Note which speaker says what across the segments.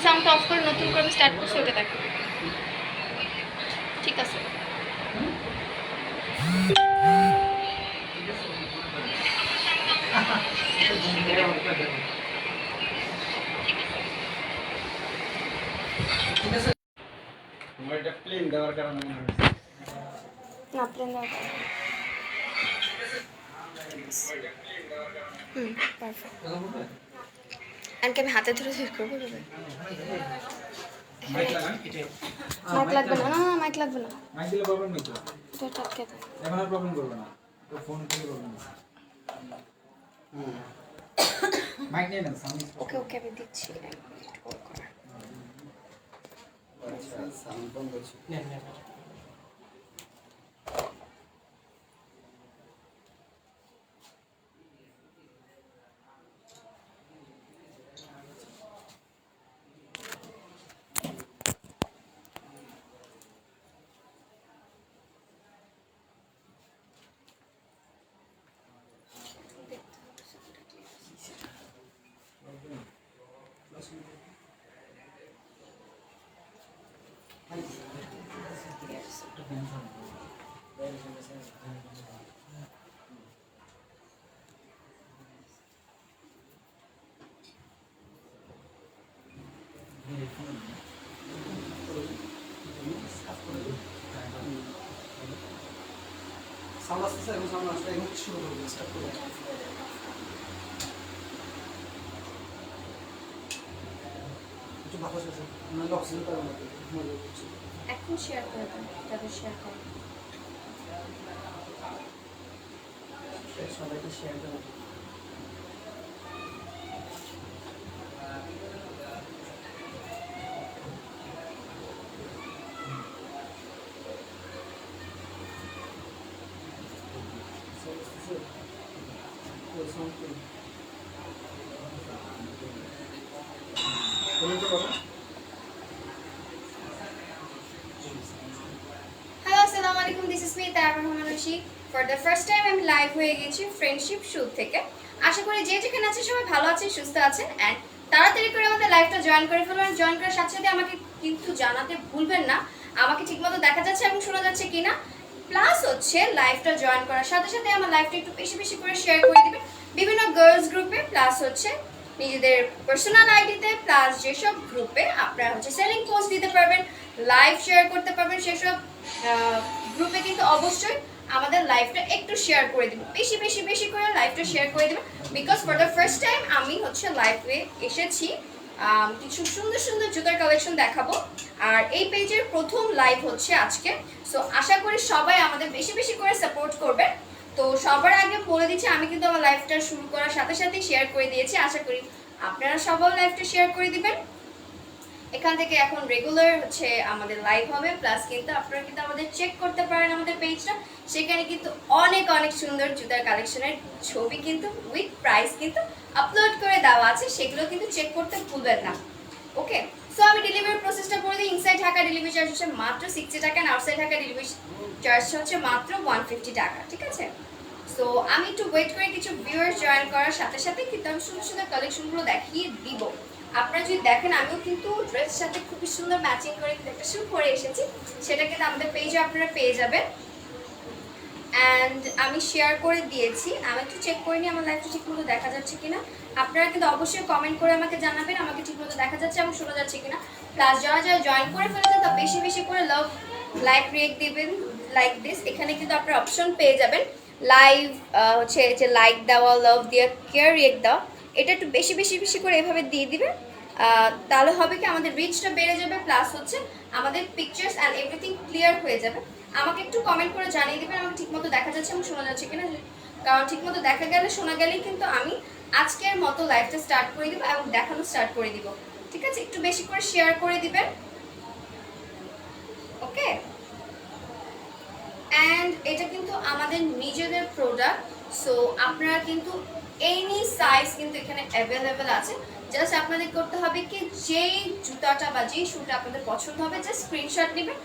Speaker 1: Sound of করে নতুন করে আমি স্টার্ট করছি, ওটা দেখো। ঠিক আছে।
Speaker 2: প্লেন দেওয়ার কারণে
Speaker 1: না, প্লেন দেওয়ার কারণে। পারফেক্ট। আনকে আমি হাতে ধরে ধরে করবো ভাবে। মাইক লাগবে না, না মাইক লাগবে না।
Speaker 2: মাইক দিলে প্রবলেম নেই তো।
Speaker 1: এটা আটকে দাও।
Speaker 2: এখন আর প্রবলেম করবে না, তো ফোন থেকে প্রবলেম না। মাইক নিয়ে নেন সামনে।
Speaker 1: ওকে ওকে আমি দিচ্ছি, একটু হোল্ড করো।
Speaker 2: আচ্ছা সাউন্ড বন্ধ করছি। নেন নেন। সাউন্ড আসছে, এখন সাউন্ড আসছে, এখন শুরু করব, স্টার্ট করব। একটু বাতাস আছে, না অক্সিজেন পাবো না।
Speaker 1: এখন শেয়ার করে দাও, তাদের শেয়ার করো।
Speaker 2: সবাইকে শেয়ার করো।
Speaker 1: হ্যালো, আসসালামু আলাইকুম, দিস ইজ মি তারা রহমানুষি। ফর দ্য ফার্স্ট টাইম আমি লাইভ হয়ে গেছি ফ্রেন্ডশিপ শো থেকে। আশা করি যে যেখানে আছেন সবাই ভালো আছেন, সুস্থ আছেন, অ্যান্ড তাড়াতাড়ি করে আমাদের লাইভটা জয়েন করে ফেলবেন। জয়েন করার সাথে সাথে আমাকে কিন্তু জানাতে ভুলবেন না আমাকে ঠিকমতো দেখা যাচ্ছে এবং শোনা যাচ্ছে কিনা। প্লাস হচ্ছে লাইভটা জয়েন করার সাথে সাথে আমার লাইভটা একটু বেশি বেশি করে শেয়ার করে দিবেন বিভিন্ন গার্লস গ্রুপে, প্লাস হচ্ছে নিজেদের পার্সোনাল আইডিতে, প্লাস যেসব গ্রুপে আপনারা হচ্ছে সেলিং পোস্ট দিতে পারবেন, লাইভ শেয়ার করতে পারবেন, সেসব গ্রুপে কিন্তু অবশ্যই আমাদের লাইভটা একটু শেয়ার করে দিবেন, বেশি বেশি বেশি করে লাইভটা শেয়ার করে দিবেন। Because for the first time আমি হচ্ছে লাইভে এসেছি, কিছু সুন্দর সুন্দর জুতার কালেকশন দেখাবো, আর এই পেজের প্রথম লাইভ হচ্ছে আজকে। সো আশা করি সবাই আমাদের বেশি বেশি করে সাপোর্ট করবেন। তো সবার আগে বলে দিচ্ছি, আমি কিন্তু আমার লাইভটা শুরু করার সাথে সাথেই শেয়ার করে দিয়েছি, আশা করি আপনারা সবাই লাইভটা শেয়ার করে দিবেন। এখান থেকে এখন রেগুলার হচ্ছে আমাদের লাইভ হবে, প্লাস কিন্তু আপনারা কিন্তু আমাদের চেক করতে পারেন আমাদের পেজটা, সেখানে কিন্তু অনেক অনেক সুন্দর জুতার কালেকশনের ছবি কিন্তু উইথ প্রাইস কিন্তু আপলোড করে দেওয়া আছে, সেগুলো কিন্তু চেক করতে ভুলবেন না। ওকে, সো আমি ডেলিভারি প্রসেসটা করে দিই। ইনসাইড ঢাকা ডেলিভারি চার্জ হচ্ছে মাত্র 60 টাকা, আর আউটসাইড ঢাকা ডেলিভারি চার্জ হচ্ছে মাত্র 150 টাকা, ঠিক আছে? সো আমি একটু ওয়েট করে কিছু ভিউয়ার্স জয়েন করার সাথে সাথে কিন্তু আমি সুন্দর সুন্দর কালেকশনগুলো দেখিয়ে দিব। আপনারা যদি দেখেন, আমিও কিন্তু ড্রেসের সাথে খুবই সুন্দর ম্যাচিং করে কিন্তু একটা শুট করে এসেছি, সেটা কিন্তু আমাদের পেজে আপনারা পেয়ে যাবেন। অ্যান্ড আমি শেয়ার করে দিয়েছি, আমি একটু চেক করে নিই আমার লাইভটা ঠিকমতো দেখা যাচ্ছে কিনা। আপনারা কিন্তু অবশ্যই কমেন্ট করে আমাকে জানাবেন আমাকে ঠিকমতো দেখা যাচ্ছে এবং শোনা যাচ্ছে কিনা। প্লাস যারা যারা জয়েন করে ফেলেছেন তা বেশি বেশি করে লাভ লাইক রিয়েক্ট দিবেন, লাইক দিস। এখানে কিন্তু আপনারা অপশন পেয়ে যাবেন লাইভ হচ্ছে যে লাইক দেওয়া, লাভ দেওয়া, কেয়ার রিয়েক্ট দেওয়া, এটা একটু বেশি বেশি বেশি করে এভাবে দিয়ে দিবেন। তাহলে হবে কি আমাদের রিচটা বেড়ে যাবে, প্লাস হচ্ছে আমাদের পিকচার্স অ্যান্ড এভরিথিং ক্লিয়ার হয়ে যাবে। আমাকে একটু কমেন্ট করে জানিয়ে দেবেন আমাকে ঠিকমতো দেখা যাচ্ছে এবং শোনা যাচ্ছে কিনা, কারণ ঠিকমতো দেখা গেলে শোনা গেলেই কিন্তু আমি আজকের মতো লাইভটা স্টার্ট করে দিব এবং দেখানো স্টার্ট করে দিব, ঠিক আছে? একটু বেশি করে শেয়ার করে দিবেন, ওকে? অ্যান্ড এটা কিন্তু আমাদের নিজেদের প্রোডাক্ট, সো আপনারা কিন্তু এনি সাইজ কিন্তু এখানে অ্যাভেলেবেল আছে। জাস্ট আপনাদের করতে হবে কি, যেই জুতাটা বা যেই শুটা আপনাদের পছন্দ হবে জাস্ট স্ক্রিনশট নেবেন,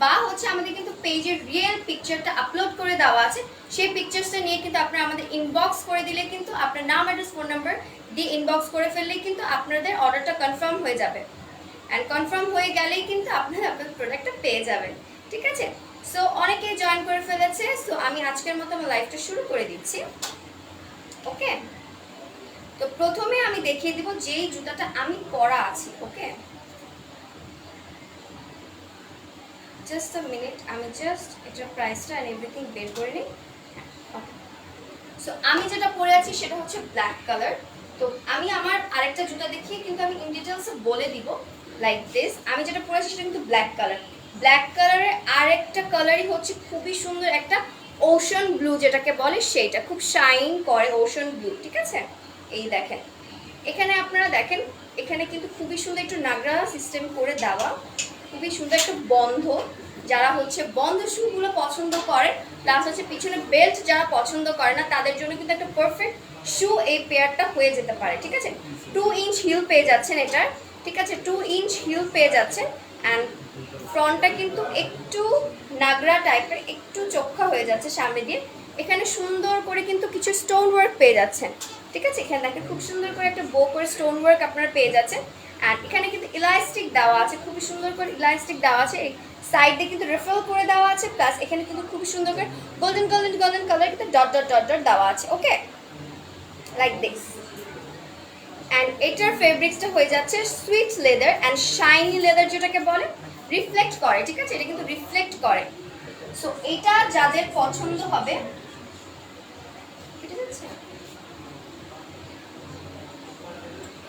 Speaker 1: বা হচ্ছে আমাদের কিন্তু পেজের রিয়েল পিকচারটা আপলোড করে দেওয়া আছে, সেই পিকচারসটা নিয়ে কিন্তু আপনারা আমাদের ইনবক্স করে দিলে কিন্তু আপনার নাম, অ্যাড্রেস, ফোন নাম্বার দিয়ে ইনবক্স করে ফেললেই কিন্তু আপনাদের অর্ডারটা কনফার্ম হয়ে যাবে। অ্যান্ড কনফার্ম হয়ে গেলেই কিন্তু আপনারা আপনার প্রোডাক্টটা পেয়ে যাবেন, ঠিক আছে? সো অনেকেই জয়েন করে ফেলেছে, সো আমি আজকের মতো আমার লাইভটা শুরু করে দিচ্ছি। ওকে, তো প্রথমে আমি দেখিয়ে দিব যেই জুতাটা আমি পরা আছি। ওকে, জাস্ট আ মিনিট, আমি জাস্ট এটার প্রাইসটা আর এভরিথিং বের করে নিই। ওকে, সো আমি যেটা পরে আছি সেটা হচ্ছে ব্ল্যাক কালার। তো আমি আমার আরেকটা জুতা দেখিয়ে কিন্তু আমি ইন ডিটেলসে বলে দিব লাইক দিস। আমি যেটা পরে আছি সেটা কিন্তু ব্ল্যাক কালার। ব্ল্যাক কালারের আরেকটা কালারই হচ্ছে খুবই সুন্দর একটা ওশান ব্লু, যেটাকে বলে সেইটা খুব শাইন করে ওশান ব্লু, ঠিক আছে? এই দেখেন, এখানে আপনারা দেখেন, এখানে কিন্তু খুবই সুন্দর একটু নাগরা সিস্টেম করে দেওয়া, খুবই সুন্দর একটা বন্ধ। যারা হচ্ছে বন্ধ শুগুলো পছন্দ করে, প্লাস হচ্ছে পিছনে বেল্ট যারা পছন্দ করে না, তাদের জন্য কিন্তু একটা পারফেক্ট শু এই পেয়ারটা হয়ে যেতে পারে, ঠিক আছে? 2 ইঞ্চ হিল পেয়ে যাচ্ছেন এটার, ঠিক আছে? 2 ইঞ্চ হিল পেয়ে যাচ্ছেন। অ্যান্ড ফ্রন্টটা কিন্তু একটু নাগরা টাইপের, একটু চোখা হয়ে যাচ্ছে সামনে দিয়ে। এখানে সুন্দর করে কিন্তু কিছু স্টোন ওয়ার্ক পেয়ে যাচ্ছেন, ঠিক আছে? এখানে দেখেন খুব সুন্দর করে একটা বো করে স্টোন ওয়ার্ক আপনারা পেয়ে যাচ্ছেন। অ্যান্ড এখানে কিন্তু ইলাস্টিক দেওয়া আছে, খুবই সুন্দর করে ইলাস্টিক দেওয়া আছে। সাইডে কিন্তু রেফেল করে দেওয়া আছে, প্লাস এখানে কিন্তু খুবই সুন্দর করে গোল্ডেন গোল্ডেন গোল্ডেন কালার কিন্তু ডট ডট ডট ডট দেওয়া আছে। ওকে, লাইক দিস। অ্যান্ড এটার ফেব্রিক্সটা হয়ে যাচ্ছে sweet leather and shiny leather, যেটাকে বলে রিফ্লেক্ট করে, ঠিক আছে? এটা কিন্তু রিফ্লেক্ট করে। সো এটা যাদের পছন্দ হবে,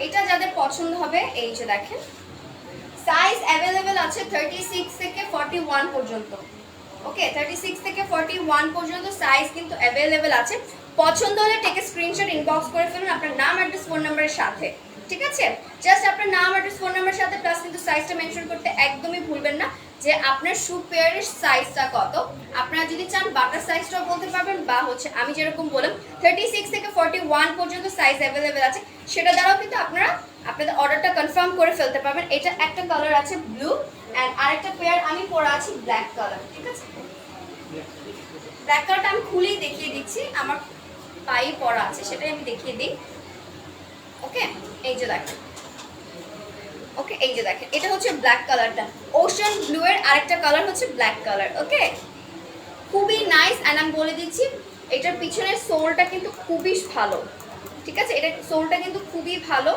Speaker 1: এটা যাদের পছন্দ হবে, এই যে দেখেন সাইজ অ্যাভেলেবেল আছে 36 থেকে 41 পর্যন্ত। ওকে, 36 থেকে 41 পর্যন্ত সাইজ কিন্তু অ্যাভেলেবেল আছে। পছন্দ হলে টেকে স্ক্রিনশট ইনবক্স করে ফেলুন আপনার নাম, অ্যাড্রেস, ফোন নাম্বারের সাথে, ঠিক আছে? জাস্ট আপনার নাম, অ্যাড্রেস, ফোন নাম্বারের সাথে প্লাস কিন্তু সাইজটা মেনশন করতে একদমই ভুলবেন না যে আপনার শু পেয়ারের সাইজটা কত। আপনারা যদি চান বাটার সাইজটাও বলতে পারবেন, বা হচ্ছে আমি যেরকম বললাম 36 থেকে 41 পর্যন্ত সাইজ অ্যাভেলেবেল আছে, সেটা দ্বারাও কিন্তু আপনারা আপনাদের অর্ডারটা কনফার্ম করে ফেলতে পারবেন। এটা একটা কালার আছে ব্লু, অ্যান্ড আরেকটা পেয়ার আমি পরা আছি ব্ল্যাক কালার, ঠিক আছে? ব্ল্যাক কালারটা আমি খুলেই দেখিয়ে দিচ্ছি, আমার পায়ে পরা আছে সেটাই আমি দেখিয়ে দিই। ওকে, এই যে দেখেন, ওকে এই যে দেখেন, এটা হচ্ছে ব্ল্যাক কালারটা। ওশান ব্লু এর আরেকটা কালার হচ্ছে ব্ল্যাক কালার। ওকে, খুবই নাইস। অ্যান্ড আমি বলে দিচ্ছি এটার পিছনের সোলটা কিন্তু খুবই ভালো, ঠিক আছে? এটা সোলটা কিন্তু খুবই ভালো।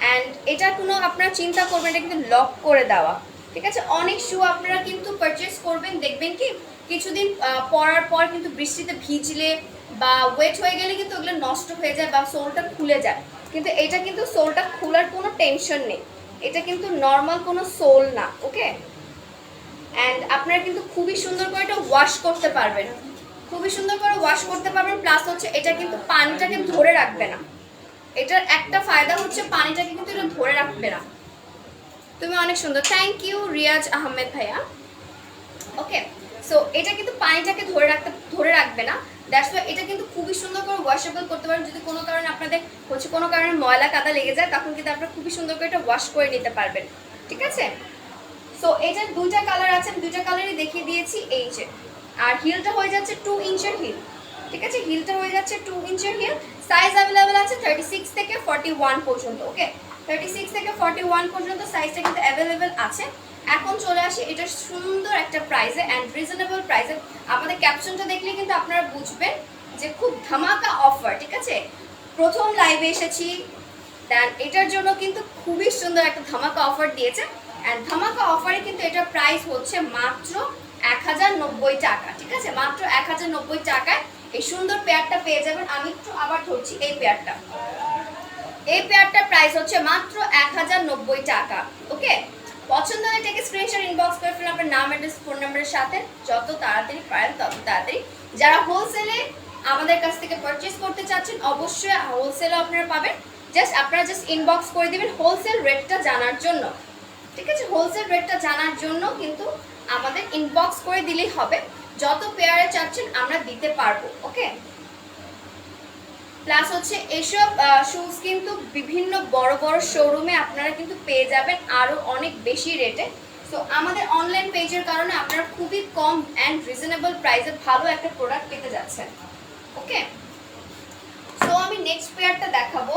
Speaker 1: অ্যান্ড এটা কোনো আপনারা চিন্তা করবেন, এটা কিন্তু লক করে দেওয়া, ঠিক আছে? অনেক শু আপনারা কিন্তু পারচেস করবেন, দেখবেন কি কিছুদিন পরার পর কিন্তু বৃষ্টিতে ভিজলে বা ওয়েট হয়ে গেলে কিন্তু ওগুলো নষ্ট হয়ে যায় বা সোলটা খুলে যায়। কিন্তু এটা কিন্তু সোলটা খোলার কোনো টেনশন নেই, এটা কিন্তু নর্মাল কোনো সোল না। ওকে, অ্যান্ড আপনারা কিন্তু খুবই সুন্দর করে এটা ওয়াশ করতে পারবেন, খুবই সুন্দর করে ওয়াশ করতে পারবেন। প্লাস হচ্ছে এটা কিন্তু পানিটাকে ধরে রাখবে না। এটার একটা ফায়দা হচ্ছে পানিটাকে কিন্তু এটা ধরে রাখবে না। তুমি অনেক সুন্দর, থ্যাংক ইউ রিয়াজ আহমেদ ভাইয়া। ওকে, সো এটা কিন্তু পানিটাকে ধরে রাখবে না, দ্যাটস ওয়াই এটা কিন্তু খুবই সুন্দর করে ওয়াশেবল করতে পারেন। যদি কোনো কারণে আপনাদের হচ্ছে কোনো কারণে ময়লা কাদা লেগে যায়, তখন কিন্তু আপনারা খুবই সুন্দর করে এটা ওয়াশ করে নিতে পারবেন, ঠিক আছে? সো এটার দুইটা কালার আছে, আমি দুইটা কালারই দেখিয়ে দিয়েছি। এই যে, আর হিলটা হয়ে যাচ্ছে 2 ইঞ্চের হিল, ঠিক আছে? হিলটা হয়ে যাচ্ছে 2 ইঞ্চের হিল। সাইজ অ্যাভেলেবেল আছে 36 থেকে 41 পর্যন্ত। ওকে, 36 থেকে 41 পর্যন্ত সাইজটা কিন্তু অ্যাভেলেবেল আছে। এখন চলে আসি এটা সুন্দর একটা প্রাইসে অ্যান্ড রিজনেবল প্রাইসে। আমাদের ক্যাপশনটা দেখলে কিন্তু আপনারা বুঝবেন যে খুব ধামাকা অফার, ঠিক আছে? প্রথম লাইভে এসেছি, দেন এটার জন্য কিন্তু খুবই সুন্দর একটা ধামাকা অফার দিয়েছে। অ্যান্ড ধামাকা অফারে কিন্তু এটার প্রাইস হচ্ছে মাত্র 1090 টাকা, ঠিক আছে? মাত্র 1090 টাকায় এই সুন্দর পেয়ারটা পেয়ে যাবেন। আমি একটু আবার ধরছি এই পেয়ারটা, এই পেয়ারটার প্রাইস হচ্ছে মাত্র 1090 টাকা। ওকে, পছন্দ হলে টেকে স্ক্রিনশট ইনবক্স করে ফেলুন আপনার নাম, অ্যাড্রেস, ফোন নাম্বারের সাথে, যত তাড়াতাড়ি পারেন তত তাড়াতাড়ি। যারা হোলসেলে আমাদের কাছ থেকে পারচেস করতে চাচ্ছেন, অবশ্যই হোলসেলও আপনারা পাবেন। আপনারা জাস্ট ইনবক্স করে দিবেন হোলসেল রেটটা জানার জন্য, ঠিক আছে? হোলসেল রেটটা জানার জন্য কিন্তু আমাদের ইনবক্স করে দিলেই হবে। যত পেয়ারে চাচ্ছেন আমরা দিতে পারবো। ওকে, প্লাস হচ্ছে এসব শুজ কিন্তু বিভিন্ন বড় বড় শোরুমে আপনারা কিন্তু পেয়ে যাবেন আরও অনেক বেশি রেটে। সো আমাদের অনলাইন পেজের কারণে আপনারা খুবই কম অ্যান্ড রিজনেবল প্রাইসে ভালো একটা প্রোডাক্ট পেতে যাচ্ছেন। ওকে, সো আমি নেক্সট পেয়ারটা দেখাবো।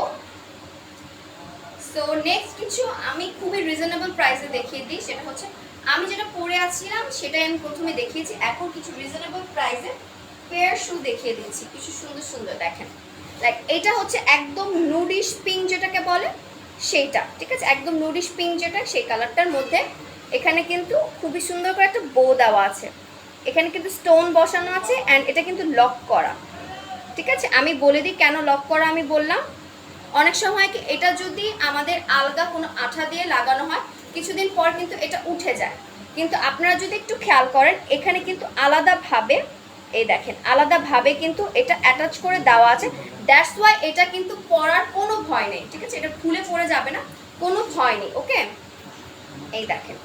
Speaker 1: সো নেক্সট কিছু আমি খুবই রিজনেবল প্রাইসে দেখিয়ে দিই, সেটা হচ্ছে আমি যেটা পরে আছিলাম সেটাই আমি প্রথমে দেখিয়েছি। এখন কিছু রিজনেবল প্রাইসে পেয়ার শু দেখিয়ে দিচ্ছি, কিছু সুন্দর সুন্দর দেখেন। লাইক এটা হচ্ছে একদম নুডিশ পিঙ্ক যেটাকে বলে সেইটা, ঠিক আছে, একদম নুডিশ পিঙ্ক যেটা সেই কালারটার মধ্যে এখানে কিন্তু খুবই সুন্দর করে একটা বো দেওয়া আছে, এখানে কিন্তু স্টোন বসানো আছে অ্যান্ড এটা কিন্তু লক করা, ঠিক আছে। আমি বলে দিই কেন লক করা আমি বললাম। অনেক সময় কি এটা যদি আমাদের আলগা কোনো আঠা দিয়ে লাগানো হয় কিছুদিন পর কিন্তু এটা উঠে যায়, কিন্তু আপনারা যদি একটু খেয়াল করেন এখানে কিন্তু আলাদাভাবে এই দেখেন আলাদাভাবে কিন্তু এটা অ্যাটাচ করে দেওয়া আছে। দ্যাটস ওয়াই এটা কিন্তু পরার কোনো ভয় নেই, ঠিক আছে, এটা খুলে পড়ে যাবে না, কোনো ভয় নেই। ওকে, এই দেখেন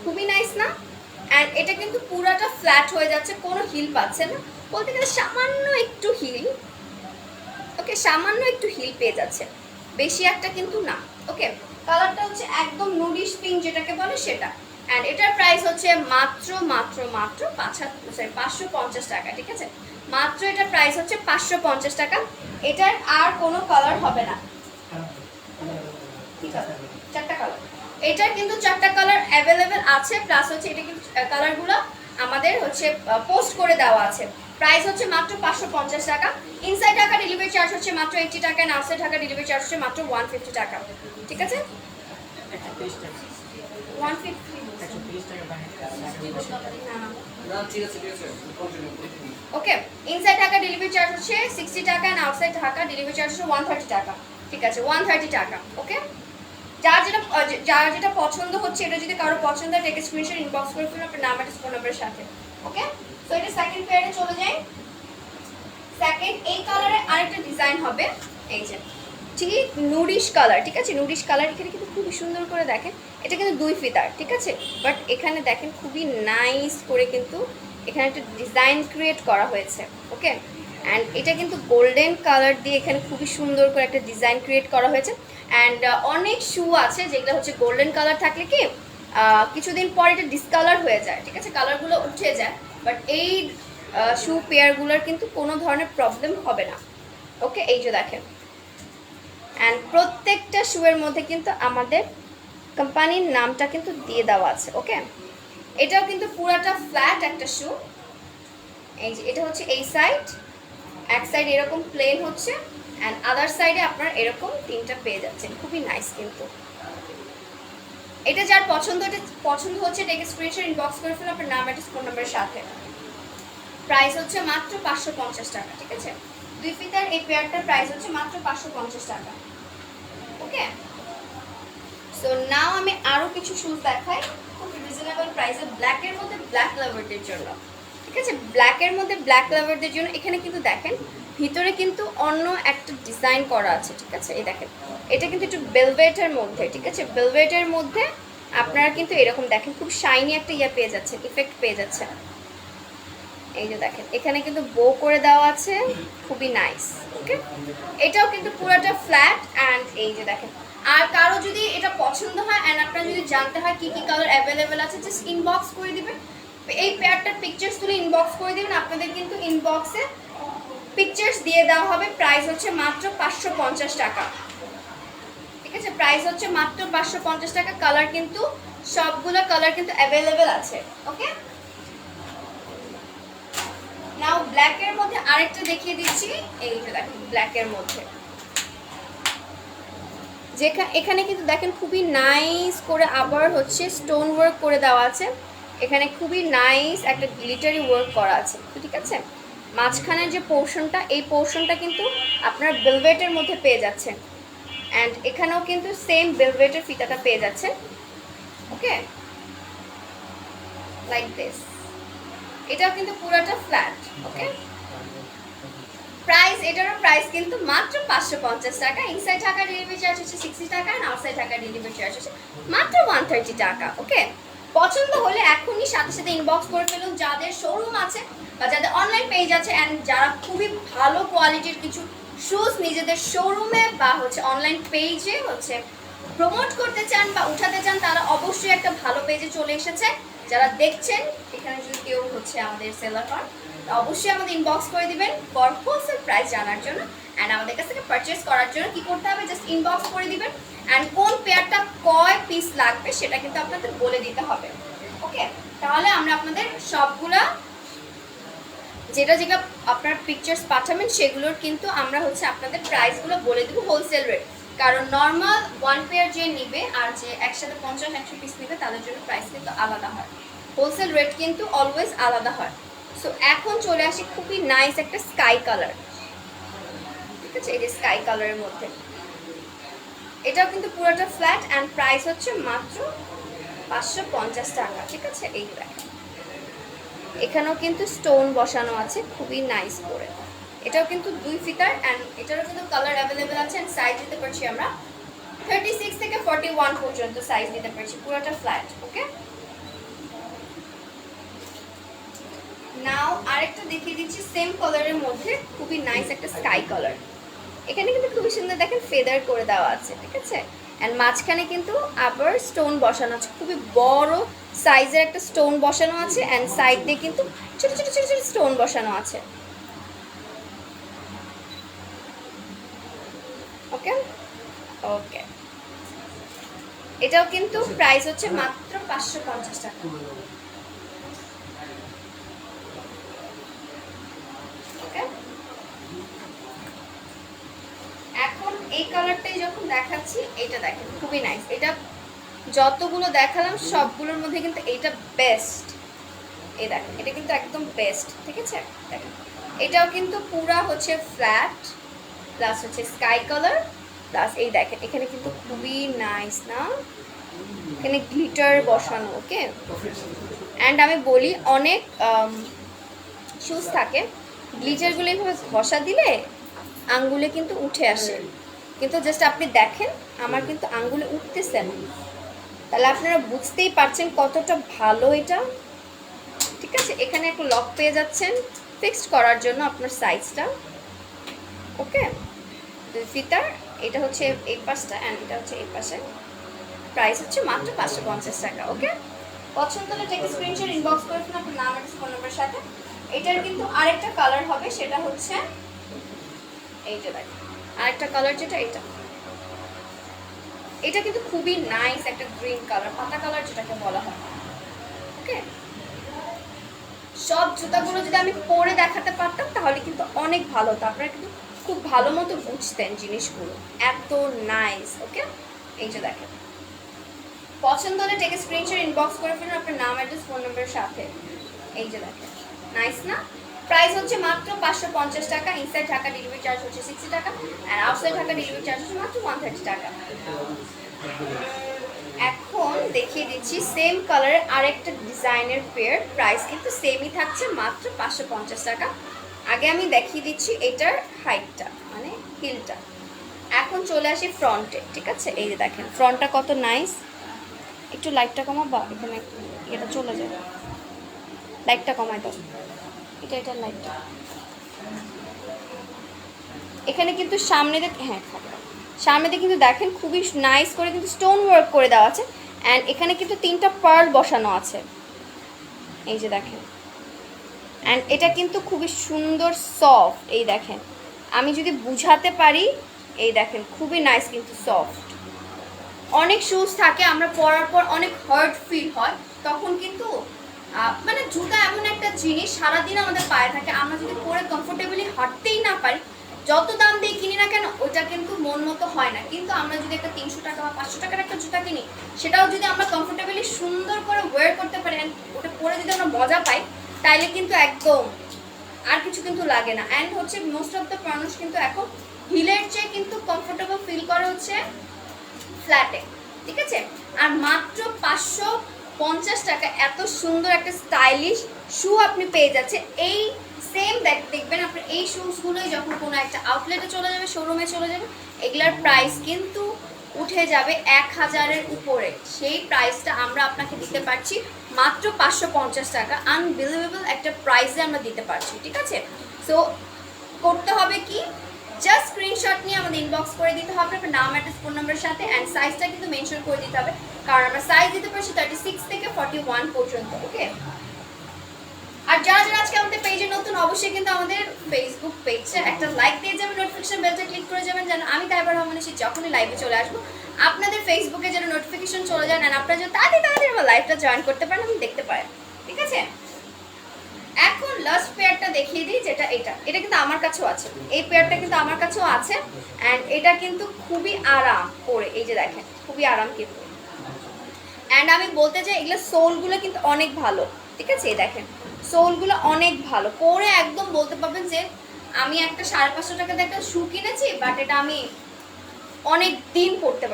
Speaker 1: খুবই নাইস না? অ্যান্ড এটা কিন্তু পুরাটা ফ্ল্যাট হয়ে যাচ্ছে, কোনো হিল পাচ্ছে না, বলতে গেলে সামান্য একটু হিল, ওকে, সামান্য একটু হিল পেয়ে যাচ্ছে, বেশি একটা কিন্তু না। ওকে, কালারটা হচ্ছে একদম নুডিশ পিঙ্ক যেটাকে বলে সেটা। অ্যান্ড এটার প্রাইস হচ্ছে মাত্র মাত্র মাত্র 550 টাকা, ঠিক আছে, মাত্র এটার প্রাইস হচ্ছে 550 টাকা। এটার আর কোনো কালার হবে না, ঠিক আছে, 4টা কালার, এটার কিন্তু 4টা কালার অ্যাভেলেবেল আছে, প্লাস হচ্ছে এটা কিন্তু কালারগুলো আমাদের হচ্ছে পোস্ট করে দেওয়া আছে। প্রাইস হচ্ছে মাত্র 550 টাকা। ইনসাইড ঢাকা ডেলিভারি চার্জ হচ্ছে মাত্র 80 টাকা, আর আউটসাইড ঢাকা ডেলিভারি চার্জ হচ্ছে মাত্র 150 টাকা, ঠিক আছে, 150। ওকে, ইনসাইড ঢাকা ডেলিভারি চার্জ হচ্ছে 60 টাকা, আর আউটসাইড ঢাকা ডেলিভারি চার্জ হচ্ছে 130 টাকা, ঠিক আছে, 130 টাকা। ওকে, যার যেটা পছন্দ হচ্ছে, এটা যদি কারো পছন্দ হয় টেক স্ক্রিনশট ইনবক্স করে ফেলুন আপনার নাম আর ফোন নাম্বারের সাথে। ওকে, তো এটা সেকেন্ড পেয়ারে চলে যাই। সেকেন্ড এই কালারে আরেকটা ডিজাইন হবে, এই যে ঠিক নুডিশ কালার, ঠিক আছে, নুডিশ কালার। এখানে কিন্তু খুবই সুন্দর করে দেখেন, এটা কিন্তু 2 ফিতার, ঠিক আছে, বাট এখানে দেখেন খুবই নাইস করে কিন্তু এখানে একটা ডিজাইন ক্রিয়েট করা হয়েছে। ওকে, অ্যান্ড এটা কিন্তু গোল্ডেন কালার দিয়ে এখানে খুবই সুন্দর করে একটা ডিজাইন ক্রিয়েট করা হয়েছে। অ্যান্ড অনেক শু আছে যেগুলো হচ্ছে গোল্ডেন কালার থাকলে কি কিছুদিন পর এটা ডিসকালার হয়ে যায়, ঠিক আছে, কালারগুলো উঠে যায়, বাট এই শু পেয়ারগুলোর কিন্তু কোনো ধরনের প্রবলেম হবে না। ওকে, এই যে দেখেন, অ্যান্ড প্রত্যেকটা শুয়ের মধ্যে কিন্তু আমাদের কোম্পানির নামটা কিন্তু দিয়ে দেওয়া আছে। ওকে, এটাও কিন্তু পুরাটা ফ্ল্যাট একটা শু, এই যে এটা হচ্ছে এই সাইড, এক সাইড এরকম প্লেন হচ্ছে অ্যান্ড আদার সাইডে আপনারা এরকম 3টা পেয়ে যাচ্ছেন, খুবই নাইস কিন্তু। এটা যার পছন্দ হচ্ছে টেক স্ক্রিনশট ইনবক্স করে ফেলুন আপনার নাম অ্যাড্রেস ফোন নাম্বারের সাথে। প্রাইস হচ্ছে মাত্র 550 টাকা, ঠিক আছে, 2 ফিতার এই পেয়ারটার প্রাইস হচ্ছে মাত্র 550 টাকা। ওকে, সো নাও আমি আরো কিছু শুজ দেখাই খুব রিজনেবল প্রাইসে ব্ল্যাকের মধ্যে ব্ল্যাক লাভারদের জন্য, ঠিক আছে, ব্ল্যাকের মধ্যে ব্ল্যাক লাভারদের জন্য। এখানে কিন্তু দেখেন ভিতরে কিন্তু অন্য একটা ডিজাইন করা আছে, ঠিক আছে, এই দেখেন এটা কিন্তু একটু ভেলভেটের মধ্যে, ঠিক আছে, ভেলভেটের মধ্যে আপনারা কিন্তু এরকম দেখেন খুব শাইনি একটা পেয়ে যাচ্ছেন, ইফেক্ট পেয়ে যাচ্ছেন। এই যে দেখেন এখানে কিন্তু বো করে দেওয়া আছে, খুবই নাইস। ওকে, এটাও কিন্তু পুরোটা ফ্ল্যাট অ্যান্ড এই যে দেখেন। আর কারো যদি এটা পছন্দ হয় অ্যান্ড আপনারা যদি জানতে হয় কি কি কালার অ্যাভেলেবেল আছে, জাস্ট ইনবক্স করে দিবেন, এই পেয়ারটার পিকচার্স তুলে ইনবক্স করে দিবেন, আপনাদের কিন্তু ইনবক্সে পিকচার্স দিয়ে দেওয়া হবে। প্রাইস হচ্ছে মাত্র 550 টাকা, ঠিক আছে, প্রাইস হচ্ছে মাত্র 550 টাকা। কালার কিন্তু সবগুলো কালার কিন্তু অ্যাভেলেবেল আছে। ওকে, নাও ব্ল্যাকের মধ্যে আরেকটা দেখিয়ে দিচ্ছি, এই যে দেখেন ব্ল্যাকের মধ্যে এখানে কিন্তু দেখেন খুবই নাইস করে আবার হচ্ছে স্টোন ওয়ার্ক করে দেওয়া আছে, এখানে খুবই নাইস একটা গ্লিটারি ওয়ার্ক করা আছে, ঠিক আছে। মাঝখানের যে পোর্শনটা, এই পোর্শনটা কিন্তু আপনার ভেলভেটের মধ্যে পেয়ে যাচ্ছেন অ্যান্ড এখানেও কিন্তু সেম ভেলভেটের ফিতাটা পেয়ে যাচ্ছেন। ওকে, লাইক দিস, এটাও কিন্তু পুরোটা ফ্ল্যাট। ওকে, প্রাইস, এটারও প্রাইস কিন্তু মাত্র 550 টাকা। ইনসাইড ঢাকা ডেলিভারি চার্জ হচ্ছে 60 টাকা, আর আউটসাইড ঢাকা ডেলিভারি চার্জ হচ্ছে মাত্র 130 টাকা। ওকে, পছন্দ হলে এখনই সাথে সাথে ইনবক্স করে ফেলুন, যাদের শোরুম আছে বা যাদের অনলাইন পেজ আছে অ্যান্ড যারা খুবই ভালো কোয়ালিটির কিছু শুজ নিজেদের শোরুমে বা হচ্ছে অনলাইন পেজে হচ্ছে প্রমোট করতে চান বা উঠাতে চান, তারা অবশ্যই একটা ভালো পেজে চলে এসেছে। যারা দেখছেন এখানে যদি কেউ হচ্ছে আমাদের সেলার হন, অবশ্যই আমাদের ইনবক্স করে দিবেন ফর হোলসেল প্রাইস জানার জন্য। অ্যান্ড আমাদের কাছ থেকে পারচেস করার জন্য কি করতে হবে, জাস্ট ইনবক্স করে দিবেন। অ্যান্ড কোন পেয়ারটা কয় পিস লাগবে সেটা কিন্তু আপনাদের বলে দিতে হবে। ওকে, তাহলে আমরা আপনাদের সবগুলা যেটা যেটা আপনার পিকচার্স পাঠাবেন সেগুলোর কিন্তু আমরা হচ্ছে আপনাদের প্রাইসগুলো বলে দেবো হোলসেল রেট। কারণ নর্মাল ওয়ান পেয়ার যে নিবে আর যে একসাথে 50-100 পিস নিবে তাদের জন্য প্রাইস কিন্তু আলাদা হয়, হোলসেল রেট কিন্তু অলওয়েজ আলাদা হয়। সো এখন চলে আসি খুবই নাইস একটা স্কাই কালার, ঠিক আছে, এই যে স্কাই কালারের মধ্যে। এটাও কিন্তু পুরোটা ফ্ল্যাট অ্যান্ড প্রাইস হচ্ছে মাত্র 550 টাকা, ঠিক আছে। এই দেখেন এখানেও কিন্তু স্টোন বসানো আছে খুবই নাইস করে। এটাও কিন্তু 2 ফিতার অ্যান্ড এটারও কিন্তু কালার অ্যাভেলেবেল আছে অ্যান্ড সাইজ দিতে পারছি আমরা 36 থেকে 41 পর্যন্ত সাইজ দিতে পারছি, পুরোটা ফ্ল্যাট। ওকে, নাও আরেকটা দেখিয়ে দিচ্ছি সেম কালারের মধ্যে খুবই নাইস একটা স্কাই কালার। এখানে কিন্তু খুবই সুন্দর দেখেন ফেদার করে দেওয়া আছে, ঠিক আছে। অ্যান্ড মাঝখানে কিন্তু আবার স্টোন বসানো আছে, খুবই বড় সাইজের একটা স্টোন বসানো আছে অ্যান্ড সাইড দিয়ে কিন্তু ছোট ছোট ছোট ছোট স্টোন বসানো আছে। ওকে ওকে, এটাও কিন্তু প্রাইস হচ্ছে মাত্র 550 টাকা। ওকে, এখন এই কালারটাই যখন দেখাচ্ছি এটা দেখেন খুবই নাইস। এটা যতগুলো দেখালাম সবগুলোর মধ্যে কিন্তু এইটা বেস্ট। এই দেখেন এটা কিন্তু একদম বেস্ট, ঠিক আছে। দেখেন এটাও কিন্তু পুরা হচ্ছে ফ্ল্যাট প্লাস হচ্ছে স্কাই কালার প্লাস এই দেখেন এখানে কিন্তু খুবই নাইস না, এখানে গ্লিটার বসানো। ওকে, অ্যান্ড আমি বলি অনেক শুজ থাকে গ্লিটারগুলো এইভাবে ঘষা দিলে আঙ্গুলে কিন্তু উঠে আসে, কিন্তু জাস্ট আপনি দেখেন আমার কিন্তু আঙ্গুলে উঠতেছে না, তাহলে আপনারা বুঝতেই পারছেন কতটা ভালো এটা, ঠিক আছে। এখানে একটা লক পেয়ে যাচ্ছেন ফিক্সড করার জন্য আপনার সাইজটা। ওকে, 2 ফিতার, এটা হচ্ছে এই পাশটা অ্যান্ড এটা হচ্ছে এই পাশে। প্রাইস হচ্ছে মাত্র 550 টাকা। ওকে, পছন্দ হলে টেক স্ক্রিনশট ইনবক্স করে ফেলুন আপনার নাম আর ফোন নাম্বারের সাথে। এটার কিন্তু আরেকটা কালার হবে, সেটা হচ্ছে এইটা দেখেন আরেকটা কালার যেটা এটা কিন্তু খুবই নাইস একটা গ্রিন কালার, পাতা কালার যেটাকে বলা হয়। ওকে, সব জুতাগুলো যদি আমি পরে দেখাতে পারতাম তাহলে কিন্তু অনেক ভালো হতো, আপনারা কিন্তু খুব ভালো মতো বুঝতেন জিনিসগুলো, এত নাইস। ওকে, এই যে দেখেন পছন্দ হলে টেক স্ক্রিনশট ইনবক্স করে ফেলুন আপনার নাম অ্যাড্রেস ফোন নাম্বারের সাথে। এই যে দেখেন নাইস না, প্রাইস হচ্ছে মাত্র 550 টাকা। ইনসাইড ঢাকা ডেলিভারি চার্জ হচ্ছে 60 টাকা আর আউটসাইড ঢাকা ডেলিভারি চার্জ হচ্ছে মাত্র 130 টাকা। এখন দেখিয়ে দিচ্ছি সেম কালারের আরেকটা ডিজাইনের পেয়ার, প্রাইস কিন্তু সেমই থাকছে মাত্র 550 টাকা। আগে আমি দেখিয়ে দিচ্ছি এটার হাইটটা মানে হিলটা। এখন চলে আসি ফ্রন্টে, ঠিক আছে। এই যে দেখেন ফ্রন্টটা কত নাইস, একটু লাইটটা কমাবা, এখানে এটা চলে যায়, লাইটটা কমাই দাও, এটা লাইটটা। এখানে কিন্তু সামনে হ্যাঁ সামনে দিয়ে কিন্তু দেখেন খুবই নাইস করে কিন্তু স্টোন ওয়ার্ক করে দেওয়া আছে অ্যান্ড এখানে কিন্তু 3টা পার্ল বসানো আছে, এই যে দেখেন। অ্যান্ড এটা কিন্তু খুবই সুন্দর সফট, এই দেখেন আমি যদি বুঝাতে পারি, এই দেখেন খুবই নাইস কিন্তু সফট। অনেক শুজ থাকে আমরা পরার পর অনেক হার্ড ফিল হয়, তখন কিন্তু মানে জুতা এমন একটা জিনিস সারাদিন আমাদের পায়ে থাকে, আমরা যদি পরে কমফোর্টেবলি হাঁটতেই না পারি যত দাম দিয়ে কিনি না কেন ওটা কিন্তু মন মতো হয় না। কিন্তু আমরা যদি একটা 300 টাকা বা 500 টাকার একটা জুতা কিনি, সেটাও যদি আমরা কমফোর্টেবলি সুন্দর করে ওয়্যার করতে পারি, ওটা পরে যদি আমরা মজা পাই, তাইলে কিন্তু একদম আর কিছু কিন্তু লাগে না। অ্যান্ড হচ্ছে মোস্ট অফ দ্য মানুষ কিন্তু এখন হিলের চেয়ে কিন্তু কমফোর্টেবল ফিল করে হচ্ছে ফ্ল্যাটে, ঠিক আছে। আর মাত্র 550 টাকা এত সুন্দর একটা স্টাইলিশ শু আপনি পেয়ে যাচ্ছে। এই সেম দেখবেন আপনি এই শুজগুলোই যখন কোনো একটা আউটলেটে চলে যাবে, শোরুমে চলে যাবে, এগুলার প্রাইস কিন্তু উঠে যাবে 1000-এর উপরে। সেই প্রাইসটা আমরা আপনাকে দিতে পারছি মাত্র 550 টাকা। আনবিলিভেবল একটা প্রাইসে আমরা দিতে পারছি, ঠিক আছে। সো করতে হবে কি, জাস্ট স্ক্রিনশট নিয়ে আমাদের ইনবক্স করে দিতে হবে আপনার নাম অ্যাড্রেস ফোন নাম্বারের সাথে অ্যান্ড সাইজটা কিন্তু মেনশন করে দিতে হবে, কারণ আমরা সাইজ দিতে পারছি 36 থেকে 41 পর্যন্ত। ওকে, আর যারা যারা আজকে আমাদের পেজে নতুন, অবশ্যই কিন্তু আমাদের ফেসবুক পেজে একটা লাইক দিয়ে যাবেন, নোটিফিকেশন বেলটা ক্লিক করে যাবেন, যেন আমি তাইবার রহমান এসে যখনই লাইভে চলে আসবো আপনাদের ফেসবুকে যেন নোটিফিকেশন চলে যায়, আর আপনারা যেন তাড়াতাড়ি আমার লাইভটা জয়েন করতে পারেন এবং দেখতে পারেন। ঠিক আছে, এখন লাস্ট পেয়ারটা দেখিয়ে দিই, যেটা এটা কিন্তু আমার কাছেও আছে, এই পেয়ারটা কিন্তু আমার কাছেও আছে। অ্যান্ড এটা কিন্তু খুবই আরাম পরে, এই যে দেখেন খুবই আরাম কিন্তু। অ্যান্ড আমি বলতে চাই এগুলো সোলগুলো কিন্তু অনেক ভালো। ঠিক আছে, এই দেখেন সোলগুলো অনেক ভালো, পরে একদম বলতে পারবেন যে আমি একটা 550 টাকাতে একটা শু কিনেছি, বাট এটা আমি অনেক দিন পরতে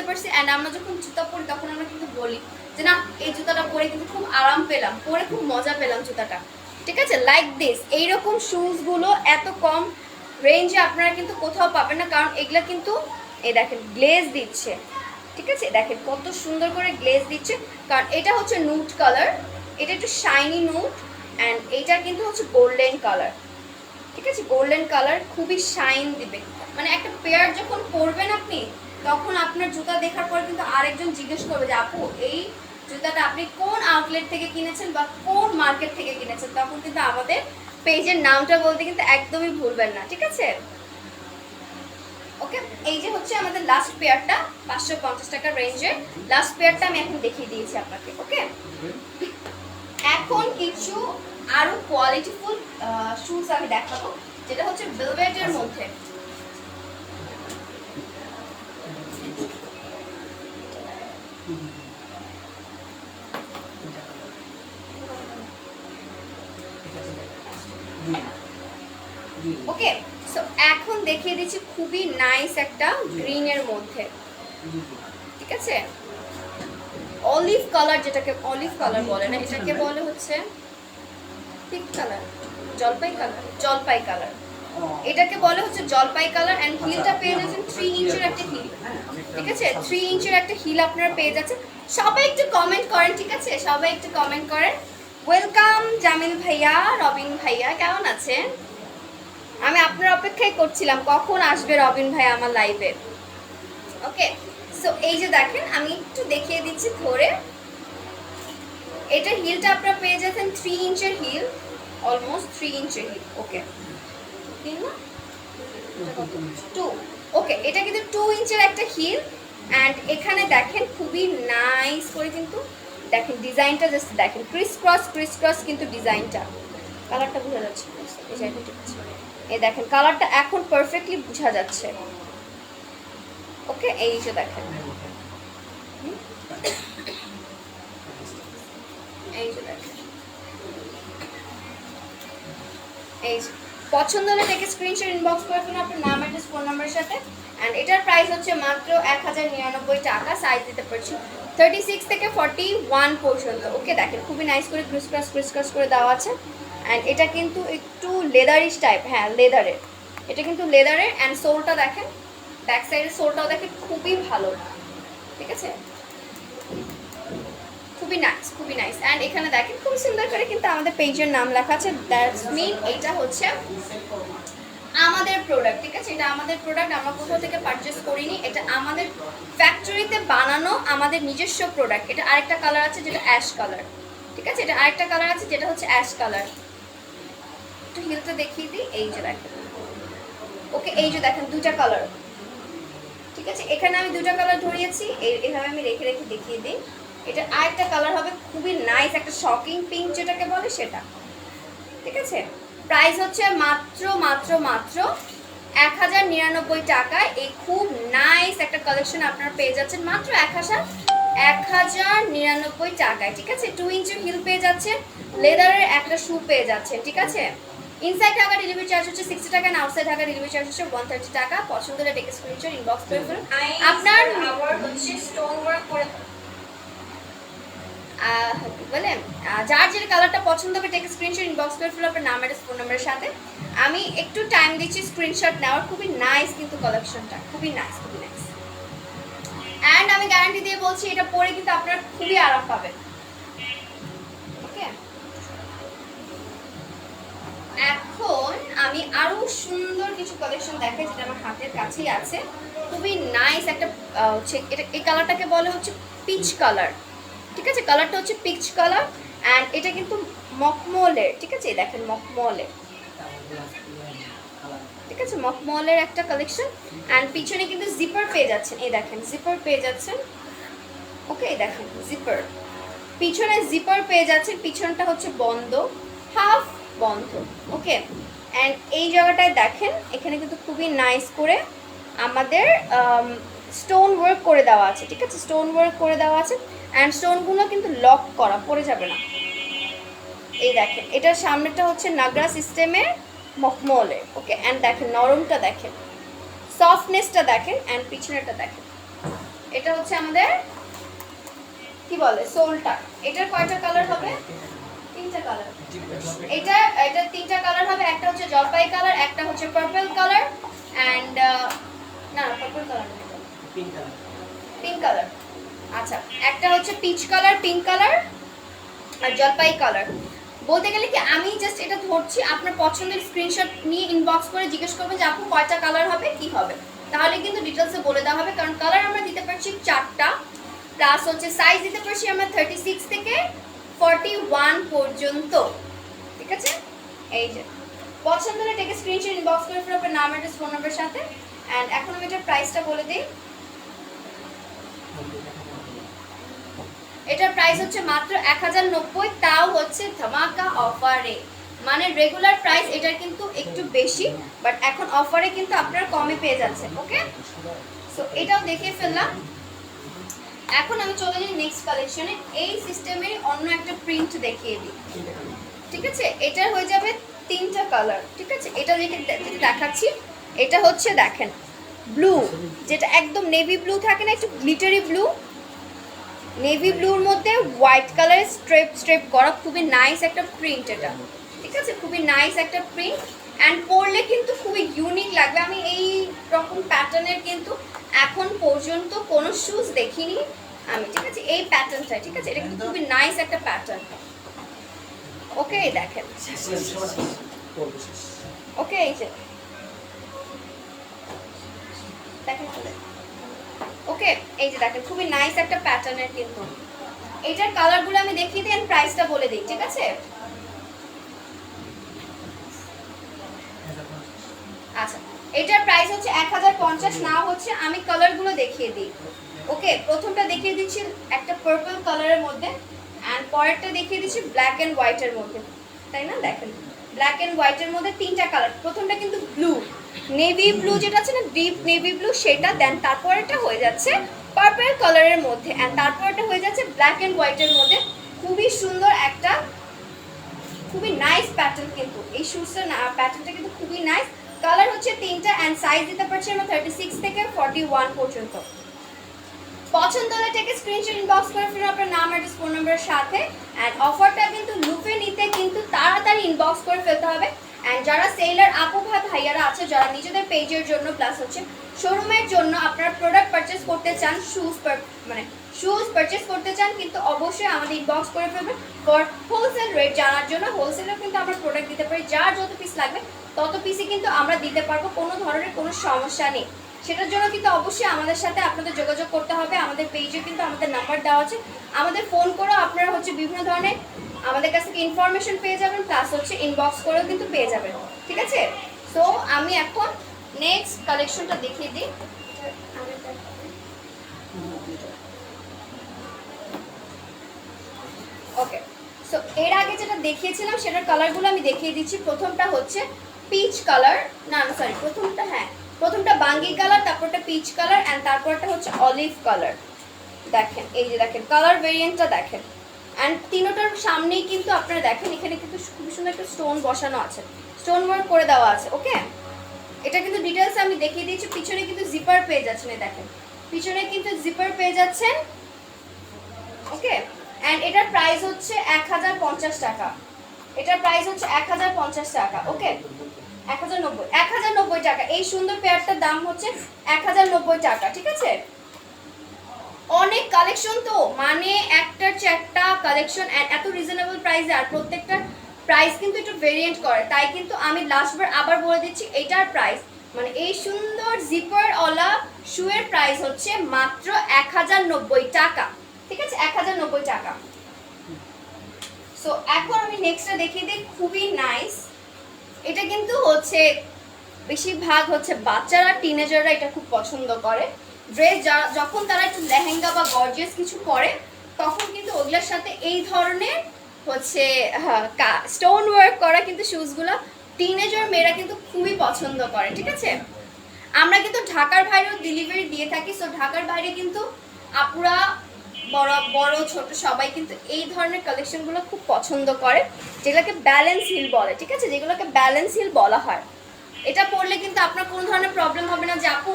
Speaker 1: পারছি। অ্যান্ড আমরা যখন জুতা পরি তখন আমরা কিন্তু বলি যে না, এই জুতাটা পরে কিন্তু খুব আরাম পেলাম, পরে খুব মজা পেলাম জুতাটা। ঠিক আছে, লাইক দিস এইরকম শুজগুলো এত কম রেঞ্জে আপনারা কিন্তু কোথাও পাবেন না, কারণ এগুলা কিন্তু এই দেখেন গ্লেজ দিচ্ছে। ঠিক আছে, দেখেন কত সুন্দর করে গ্লেজ দিচ্ছে, কারণ এটা হচ্ছে নুট কালার, এটা একটু শাইনি নুট, অ্যান্ড এইটা কিন্তু হচ্ছে গোল্ডেন কালার। ঠিক আছে, গোল্ডেন কালার খুবই শাইন দিবে, মানে একটা পেয়ার যখন পরবেন আপনি, তখন আপনার জুতা দেখার পর কিন্তু আরেকজন জিজ্ঞেস করবে যে আপু এই জুতাটা আপনি কোন আউটলেট থেকে কিনেছেন বা কোন মার্কেট থেকে কিনেছেন, তখন কিন্তু আমাদের পেজের নামটা বলতে কিন্তু একদমই ভুলবেন না। ঠিক আছে, ওকে, এই যে হচ্ছে আমাদের লাস্ট পেয়ারটা 550 টাকার রেঞ্জের লাস্ট পেয়ারটা আমি এখন দেখিয়ে দিয়েছি আপনাকে। ওকে, এখন কিছু আরো কোয়ালিটিফুল শুজ আমি দেখাবো, যেটা হচ্ছে ভেলভেটের মধ্যে। ওকে, সো এখন দেখিয়ে দিচ্ছি খুবই নাইস একটা গ্রিনের মধ্যে। ঠিক আছে, অলিভ কালার, যেটাকে অলিভ কালার বলে না, এটাকে বলে হচ্ছে পিঙ্ক কালার, জলপাই কালার, এটাকে বলে হচ্ছে জলপাই কালার। অ্যান্ড হিলটা পেয়ে যাচ্ছেন 3 ইঞ্চের একটা হিল। ঠিক আছে, 3 ইঞ্চের একটা হিল আপনারা পেয়ে যাচ্ছেন। সবাই একটু কমেন্ট করেন, ঠিক আছে, সবাই একটু কমেন্ট করেন। ওয়েলকাম জামিল ভাইয়া, রবিন ভাইয়া, কেমন আছেন? আমি আপনার অপেক্ষাই করছিলাম কখন আসবে রবিন ভাই আমার লাইভে। ওকে, সো এই যে দেখেন আমি একটু দেখিয়ে দিচ্ছি ধরে, এটা হিলটা আপনারা পেয়ে যাচ্ছেন 3 ইঞ্চের হিল, অলমোস্ট 3 ইঞ্চের হিল। ওকে, 2, ওকে, এটা কিন্তু 2 ইঞ্চের একটা হিল। অ্যান্ড এখানে দেখেন খুবই নাইস করে কিন্তু দেখেন ডিজাইনটা, জাস্ট দেখেন ক্রিস ক্রস কিন্তু ডিজাইনটা, কালারটা বোঝা যাচ্ছে, এই দেখেন কালারটা এখন পারফেক্টলি বোঝা যাচ্ছে। ওকে, এই যে দেখেন, এই যে দেখেন, এই যে পছন্দ হলে থেকে স্ক্রিনশট ইনবক্স করে ফেলুন আপনার নাম, অ্যাড্রেস, ফোন নাম্বারের সাথে। অ্যান্ড এটার প্রাইস হচ্ছে মাত্র 1099 টাকা, সাইজ দিতে পারছি 36 থেকে 41 পর্যন্ত। ওকে, দেখেন খুবই নাইস করে ক্রিস ক্রস করে দেওয়া আছে। অ্যান্ড এটা কিন্তু একটু লেদারিশ টাইপ, হ্যাঁ লেদারের, এটা কিন্তু লেদারের। অ্যান্ড সোলটা দেখেন, ব্যাক সাইডের সোলটাও দেখেন খুবই ভালো। ঠিক আছে, খুবই নাইস। অ্যান্ড এখানে দেখেন খুব সুন্দর করে কিন্তু আমাদের পেজের নাম লেখা আছে, দ্যাটস মিন এটা হচ্ছে আমাদের প্রোডাক্ট। ঠিক আছে, এটা আমাদের প্রোডাক্ট, আমরা কোথাও থেকে পারচেস করিনি, এটা আমাদের ফ্যাক্টরিতে বানানো আমাদের নিজস্ব প্রোডাক্ট। এটা আরেকটা কালার আছে যেটা অ্যাশ কালার। ঠিক আছে, এটা আরেকটা কালার আছে যেটা হচ্ছে অ্যাশ কালার। একটু হিলটা দেখিয়ে দিই, এই যে দেখেন। ওকে, এই যে দেখেন দুটা কালার। ঠিক আছে, এখানে আমি দুটা কালার ধরিয়েছি, এইভাবে আমি রেখে দেখিয়ে দিই। এটা আরেকটা কালার হবে খুবই নাইস, একটা শকিং পিঙ্ক যেটাকে বলে সেটা। ঠিক আছে, প্রাইস হচ্ছে মাত্র 1099 টাকায় এই খুব নাইস একটা কালেকশন আপনারা পেয়ে যাচ্ছেন মাত্র 1099 টাকায়। ঠিক আছে, 2 ইঞ্চের হিল পেয়ে যাচ্ছেন, লেদারের একটা শু পেয়ে যাচ্ছেন। ঠিক আছে, ইনসাইড ঢাকা ডেলিভারি চার্জ হচ্ছে 60 টাকা, আর আউটসাইড ঢাকা ডেলিভারি চার্জ হচ্ছে 130 টাকা। পছন্দ হলে টেক স্ক্রিনশট ইনবক্স করে ফেলুন। আপনার হচ্ছে স্টোন ওয়ার্ক করে বলেন, যার যে কালারটা পছন্দ হবে টেক স্ক্রিনশট ইনবক্স করে ফেলুন আপনার নাম, অ্যাড্রেস, ফোন নাম্বারের সাথে। আমি একটু টাইম দিচ্ছি স্ক্রিনশট নেওয়ার। খুবই নাইস কিন্তু কালেকশনটা, খুবই নাইস। অ্যান্ড আমি গ্যারান্টি দিয়ে বলছি এটা পরে কিন্তু আপনারা খুবই আরাম পাবেন। ওকে, এখন আমি আরো সুন্দর কিছু কালেকশন দেখাই যেটা আমার হাতের কাছেই আছে। খুবই নাইস একটা হচ্ছে এটা, এই কালারটাকে বলে হচ্ছে পিচ কালার। ঠিক আছে, কালারটা হচ্ছে পিচ কালার। অ্যান্ড এটা কিন্তু মখমলের, ঠিক আছে, দেখেন মখমলের, ঠিক আছে, মখমলের একটা কালেকশন। অ্যান্ড পিছনে কিন্তু জিপার পেয়ে যাচ্ছেন, এই দেখেন জিপার পেয়ে যাচ্ছেন। ওকে, দেখেন জিপার, পিছনে জিপার পেয়ে যাচ্ছেন, পিছনটা হচ্ছে বন্ধ, হাফ বন্ধ। ওকে, অ্যান্ড এই জায়গাটায় দেখেন এখানে কিন্তু খুবই নাইস করে আমাদের স্টোন ওয়ার্ক করে দেওয়া আছে, ঠিক আছে, স্টোন ওয়ার্ক করে দেওয়া আছে। অ্যান্ড স্টোনগুলো কিন্তু লক করা, পড়ে যাবে না। এই দেখেন এটার সামনেটা হচ্ছে নাগরা সিস্টেমের মখমলের। ওকে, অ্যান্ড দেখেন নরমটা দেখেন, সফটনেসটা দেখেন, অ্যান্ড পিছনেটা দেখেন। এটা হচ্ছে আমাদের কি বলে সোলটা। এটার কয়টা কালার হবে? তিনটা কালার। এটা তিনটা কালার হবে, একটা হচ্ছে জলপাই কালার, একটা হচ্ছে পার্পল কালার, অ্যান্ড না পার্পল কালার না, পিঙ্ক কালার। আচ্ছা, একটা হচ্ছে পিচ কালার, পিঙ্ক কালার আর জলপাই কালার। বলতে গেলে কি আমি জাস্ট এটা ধরছি, আপনার পছন্দের স্ক্রিনশট নিয়ে ইনবক্স করে জিজ্ঞেস করবেন যে আপু কয়টা কালার হবে, কি হবে, তাহলে কিন্তু ডিটেলসে বলে দেওয়া হবে। কারণ কালার আমরা দিতে পারছি 4টা, প্লাস হচ্ছে সাইজ দিতে পারছি আমরা 36 থেকে 41 পর্যন্ত, ঠিক আছে। এই যে পছন্দ হলে টেকে স্ক্রিনশট ইনবক্স করে ফেলো আপনার নাম, অ্যাড্রেস, ফোন নাম্বার সাথে। অ্যান্ড এখন আমি এটার প্রাইসটা বলে দিই। এটার প্রাইস হচ্ছে মাত্র 1090, তাও হচ্ছে ধামাকা অফারে। মানে রেগুলার প্রাইস এটার কিন্তু একটু বেশি, বাট এখন অফারে কিন্তু আপনারা কমে পেয়ে যাচ্ছেন। ওকে, সো এটাও দেখিয়ে ফেললাম। এখন আমি চলে যাই নেক্সট কালেকশনে। এই সিস্টেমের অন্য একটা প্রিন্ট দেখিয়ে দিই, ঠিক আছে। এটার হয়ে যাবে 3টা কালার, ঠিক আছে। এটা যেটা দেখাচ্ছি এটা হচ্ছে দেখেন ব্লু, যেটা একদম নেভি ব্লু থাকে না, একটু গ্লিটারি ব্লু, নেভি ব্লুর মধ্যে হোয়াইট কালারের স্ট্রেপ করা, খুবই নাইস একটা প্রিন্ট এটা, ঠিক আছে, খুবই নাইস একটা প্রিন্ট। অ্যান্ড পরলে কিন্তু খুবই ইউনিক লাগবে। আমি এই রকম প্যাটার্নের কিন্তু এখন পর্যন্ত কোনো শুজ দেখিনি আমি, ঠিক আছে, এই প্যাটার্নটা, ঠিক আছে, এটা কিন্তু খুবই নাইস একটা প্যাটার্ন। ওকে, দেখেন, ওকে, এই যে দেখেন, ওকে, এই যে দেখেন খুবই নাইস একটা প্যাটার্নের কিন্তু। এটার কালারগুলো আমি দেখিয়ে দিই, প্রাইসটা বলে দিই, ঠিক আছে। আচ্ছা, এটার প্রাইস হচ্ছে 1050, না হচ্ছে আমি কালারগুলো দেখিয়ে দিই। ওকে, প্রথমটা দেখিয়ে দিচ্ছি একটা পার্পল কালারের মধ্যে, অ্যান্ড পরেরটা দেখিয়ে দিচ্ছি ব্ল্যাক অ্যান্ড হোয়াইটের মধ্যে, তাই না, দেখেন ব্ল্যাক অ্যান্ড হোয়াইটের মধ্যে 3টা কালার। প্রথমটা কিন্তু ব্লু, নেভি ব্লু যেটা আছে না, ডিপ নেভি ব্লু, সেটা দেন। তারপরেটা হয়ে যাচ্ছে পার্পল কালারের মধ্যে, অ্যান্ড তারপরেটা হয়ে যাচ্ছে ব্ল্যাক অ্যান্ড হোয়াইটের মধ্যে। খুবই সুন্দর একটা, খুবই নাইস প্যাটার্ন কিন্তু এই শুজটার প্যাটার্নটা কিন্তু খুবই নাইস। কালার হচ্ছে 3টা, অ্যান্ড সাইজ দিতে পারছি আমরা 36 থেকে 41 পর্যন্ত। পছন্দ হলে থেকে স্ক্রিনশট ইনবক্স করে ফেলুন আপনার নাম, অ্যাড্রেস, ফোন নাম্বারের সাথে। অ্যান্ড অফারটা কিন্তু লুপে নিতে কিন্তু তাড়াতাড়ি ইনবক্স করে ফেলতে হবে। অ্যান্ড যারা সেলার আপু ভাইয়ারা আছে, যারা নিজেদের পেজের জন্য প্লাস হচ্ছে শোরুমের জন্য আপনারা প্রোডাক্ট পারচেস করতে চান, শুজ পারচেস করতে চান, কিন্তু অবশ্যই আমাদের ইনবক্স করে ফেলবেন ফর হোলসেল রেট জানার জন্য। হোলসেলেও কিন্তু আমরা প্রোডাক্ট দিতে পারি, যার যত পিস লাগবে তত পিসই কিন্তু আমরা দিতে পারবো, কোনো ধরনের কোনো সমস্যা নেই। সেটার জন্য কিন্তু অবশ্যই আমাদের সাথে আপনাদের যোগাযোগ করতে হবে। আমাদের পেজে কিন্তু আমাদের নাম্বার দেওয়া আছে, আমাদের ফোন করেও আপনারা হচ্ছে বিভিন্ন ধরনের আমাদের কাছ থেকে ইনফরমেশন পেয়ে যাবেন, প্লাস হচ্ছে ইনবক্স করেও কিন্তু পেয়ে যাবেন, ঠিক আছে। সো আমি এখন নেক্সট কালেকশনটা দেখিয়ে দিই। ওকে, সো এর আগে যেটা দেখিয়েছিলাম সেটার কালারগুলো আমি দেখিয়ে দিচ্ছি। প্রথমটা হচ্ছে পিচ কালার, না সরি, প্রথমটা বাঙ্গি কালার, তারপরটা পিচ কালার, অ্যান্ড তারপরটা হচ্ছে অলিভ কালার। দেখেন, এই যে দেখেন কালার ভেরিয়েন্টটা দেখেন। অ্যান্ড তিনোটার সামনেই কিন্তু আপনারা দেখেন এখানে কিন্তু খুবই সুন্দর একটা স্টোন বসানো আছে, স্টোন ওয়ার্ক করে দেওয়া আছে। ওকে, এটা কিন্তু ডিটেলস আমি দেখিয়ে দিয়েছি। পিছনে কিন্তু জিপার পেয়ে যাচ্ছেন, দেখেন পিছনে কিন্তু জিপার পেয়ে যাচ্ছেন। ওকে, অ্যান্ড এটার প্রাইস হচ্ছে 1050 টাকা। এটার প্রাইস হচ্ছে 1050 টাকা। ওকে, 1090 টাকা। এই সুন্দর পেয়ারটার দাম হচ্ছে 1090 টাকা, ঠিক আছে। অনেক কালেকশন তো, মানে একটার চেয়ে একটা কালেকশন, এত রিজনেবল প্রাইসে, আর প্রত্যেকটার প্রাইস কিন্তু একটু ভেরিয়েন্ট করে। তাই কিন্তু আমি লাস্টবার আবার বলে দিচ্ছি, এটার প্রাইস মানে এই সুন্দর জিপার ওলা শুয়ের প্রাইস হচ্ছে মাত্র 1090 টাকা, ঠিক আছে, 1090 টাকা। সো এখন আমি নেক্সটটা দেখিয়ে দিই, খুবই নাইস। এটা কিন্তু হচ্ছে বেশিরভাগ হচ্ছে বাচ্চারা, টিনেজাররা এটা খুব পছন্দ করে। ড্রেস যখন তারা একটু লেহেঙ্গা বা গর্জিয়াস কিছু পরে, তখন কিন্তু ওগুলোর সাথে এই ধরনের হচ্ছে স্টোন ওয়ার্ক করা কিন্তু শুজগুলো টিনেজার মেয়েরা কিন্তু খুবই পছন্দ করে, ঠিক আছে। আমরা কিন্তু ঢাকার বাইরেও ডেলিভারি দিয়ে থাকি। সো ঢাকার বাইরে কিন্তু আপুরা বড় বড় ছোট সবাই কিন্তু এই ধরনের কালেকশনগুলো খুব পছন্দ করে, যেগুলোকে ব্যালেন্স হিল বলে, ঠিক আছে, যেগুলোকে ব্যালেন্স হিল বলা হয়। এটা পরলে কিন্তু আপনার কোনো ধরনের প্রবলেম হবে না যে আপু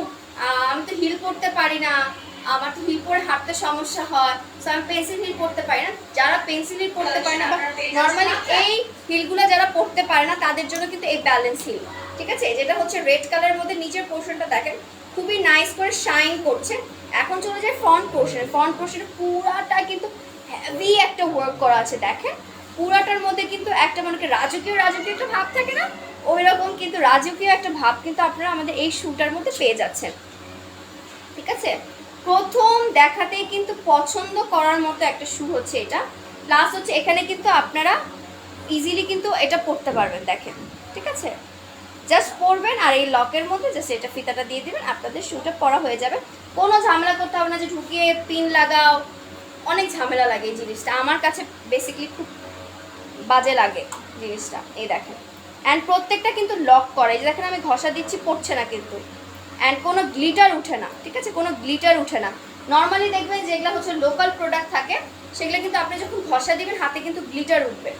Speaker 1: আমি তো হিল পরতে পারি না, আমার তো হিল পরে হাঁটতে সমস্যা হয়, সো আমি পেন্সিল হিল পরতে পারি না। যারা পেন্সিল হিল পরতে পারে না বা নর্মালি এই হিলগুলো যারা পরতে পারে না, তাদের জন্য কিন্তু এই ব্যালেন্স হিল, ঠিক আছে। যেটা হচ্ছে রেড কালারের মধ্যে নিচের পোর্শনটা দেখেন খুবই নাইস করে শাইন করছে। এখন চলে যায় ফ্রন্ট পোর্শনে। ফ্রন্ট পোর্শনে পুরাটা কিন্তু হেভি একটা ওয়ার্ক করা আছে, দেখেন পুরাটার মধ্যে কিন্তু একটা মানে রাজকীয় রাজকীয় একটা ভাব থাকে না, ওই রকম কিন্তু রাজকীয় একটা ভাব কিন্তু আপনারা আমাদের এই শুটার মধ্যে পেয়ে যাচ্ছেন, ঠিক আছে। প্রথম দেখাতেই কিন্তু পছন্দ করার মতো একটা শু হচ্ছে এটা। প্লাস হচ্ছে এখানে কিন্তু আপনারা ইজিলি কিন্তু এটা পরতে পারবেন, দেখেন, ঠিক আছে। জাস্ট পরবেন আর এই লকের মধ্যে জাস্ট এটা ফিতাটা দিয়ে দিবেন, আপনাদের শুটা পরা হয়ে যাবে। কোনো ঝামেলা করতে হবে না যে ঢুকিয়ে পিন লাগাও, অনেক ঝামেলা লাগে এই জিনিসটা। আমার কাছে বেসিক্যালি খুব বাজে লাগে জিনিসটা। এই দেখেন, অ্যান্ড প্রত্যেকটা কিন্তু লক করা, এই যে দেখেন আমি ঘষা দিচ্ছি, পড়ছে না কিন্তু, অ্যান্ড কোনো গ্লিটার উঠে না, ঠিক আছে, কোনো গ্লিটার উঠে না। নর্মালি দেখবেন যেগুলো হচ্ছে লোকাল প্রোডাক্ট থাকে, সেগুলো কিন্তু আপনি যখন ঘষা দিবেন হাতে কিন্তু গ্লিটার উঠবে,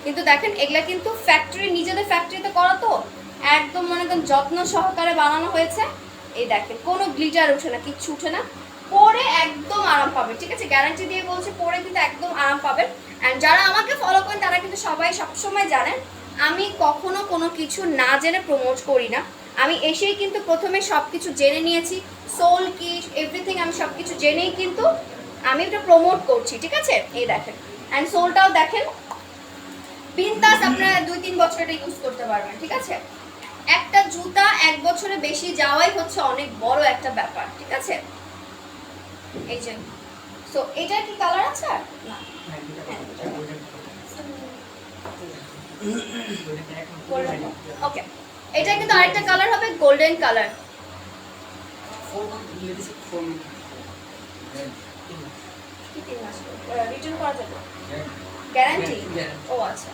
Speaker 1: কিন্তু দেখেন এগুলা কিন্তু ফ্যাক্টরি, নিজেদের ফ্যাক্টরিতে করা তো, একদম মনে করেন যত্ন সহকারে বানানো হয়েছে। এই দেখেন কোনো গ্লিটার উঠে না, কিচ্ছু উঠে না, পরে একদম আরাম পাবে, ঠিক আছে, গ্যারান্টি দিয়ে বলছে, পরে কিন্তু একদম আরাম পাবেন। অ্যান্ড যারা আমাকে ফলো করেন তারা কিন্তু সবাই সবসময় জানেন আমি কখনো কোনো কিছু না জেনে প্রমোট করি না। আমি এসেই কিন্তু প্রথমে সব কিছু জেনে নিয়েছি, সোল কি এভরিথিং আমি সব কিছু জেনেই কিন্তু আমি এটা প্রমোট করছি, ঠিক আছে। এই দেখেন, অ্যান্ড সোলটাও দেখেন বিন্দাস, আপনারা 2-3 বছর এটা ইউজ করতে পারবেন, ঠিক আছে। একটা জুতা 1 বছরে বেশি যাওয়াই হচ্ছে অনেক বড় একটা ব্যাপার, ঠিক আছে। এই যে সো এটা কি কালার আছে আর না, ওকে, এটা কিন্তু আরেকটা কালার হবে গোল্ডেন কালার। রিটার্ন করা যাবে, গ্যারান্টি? ও আচ্ছা,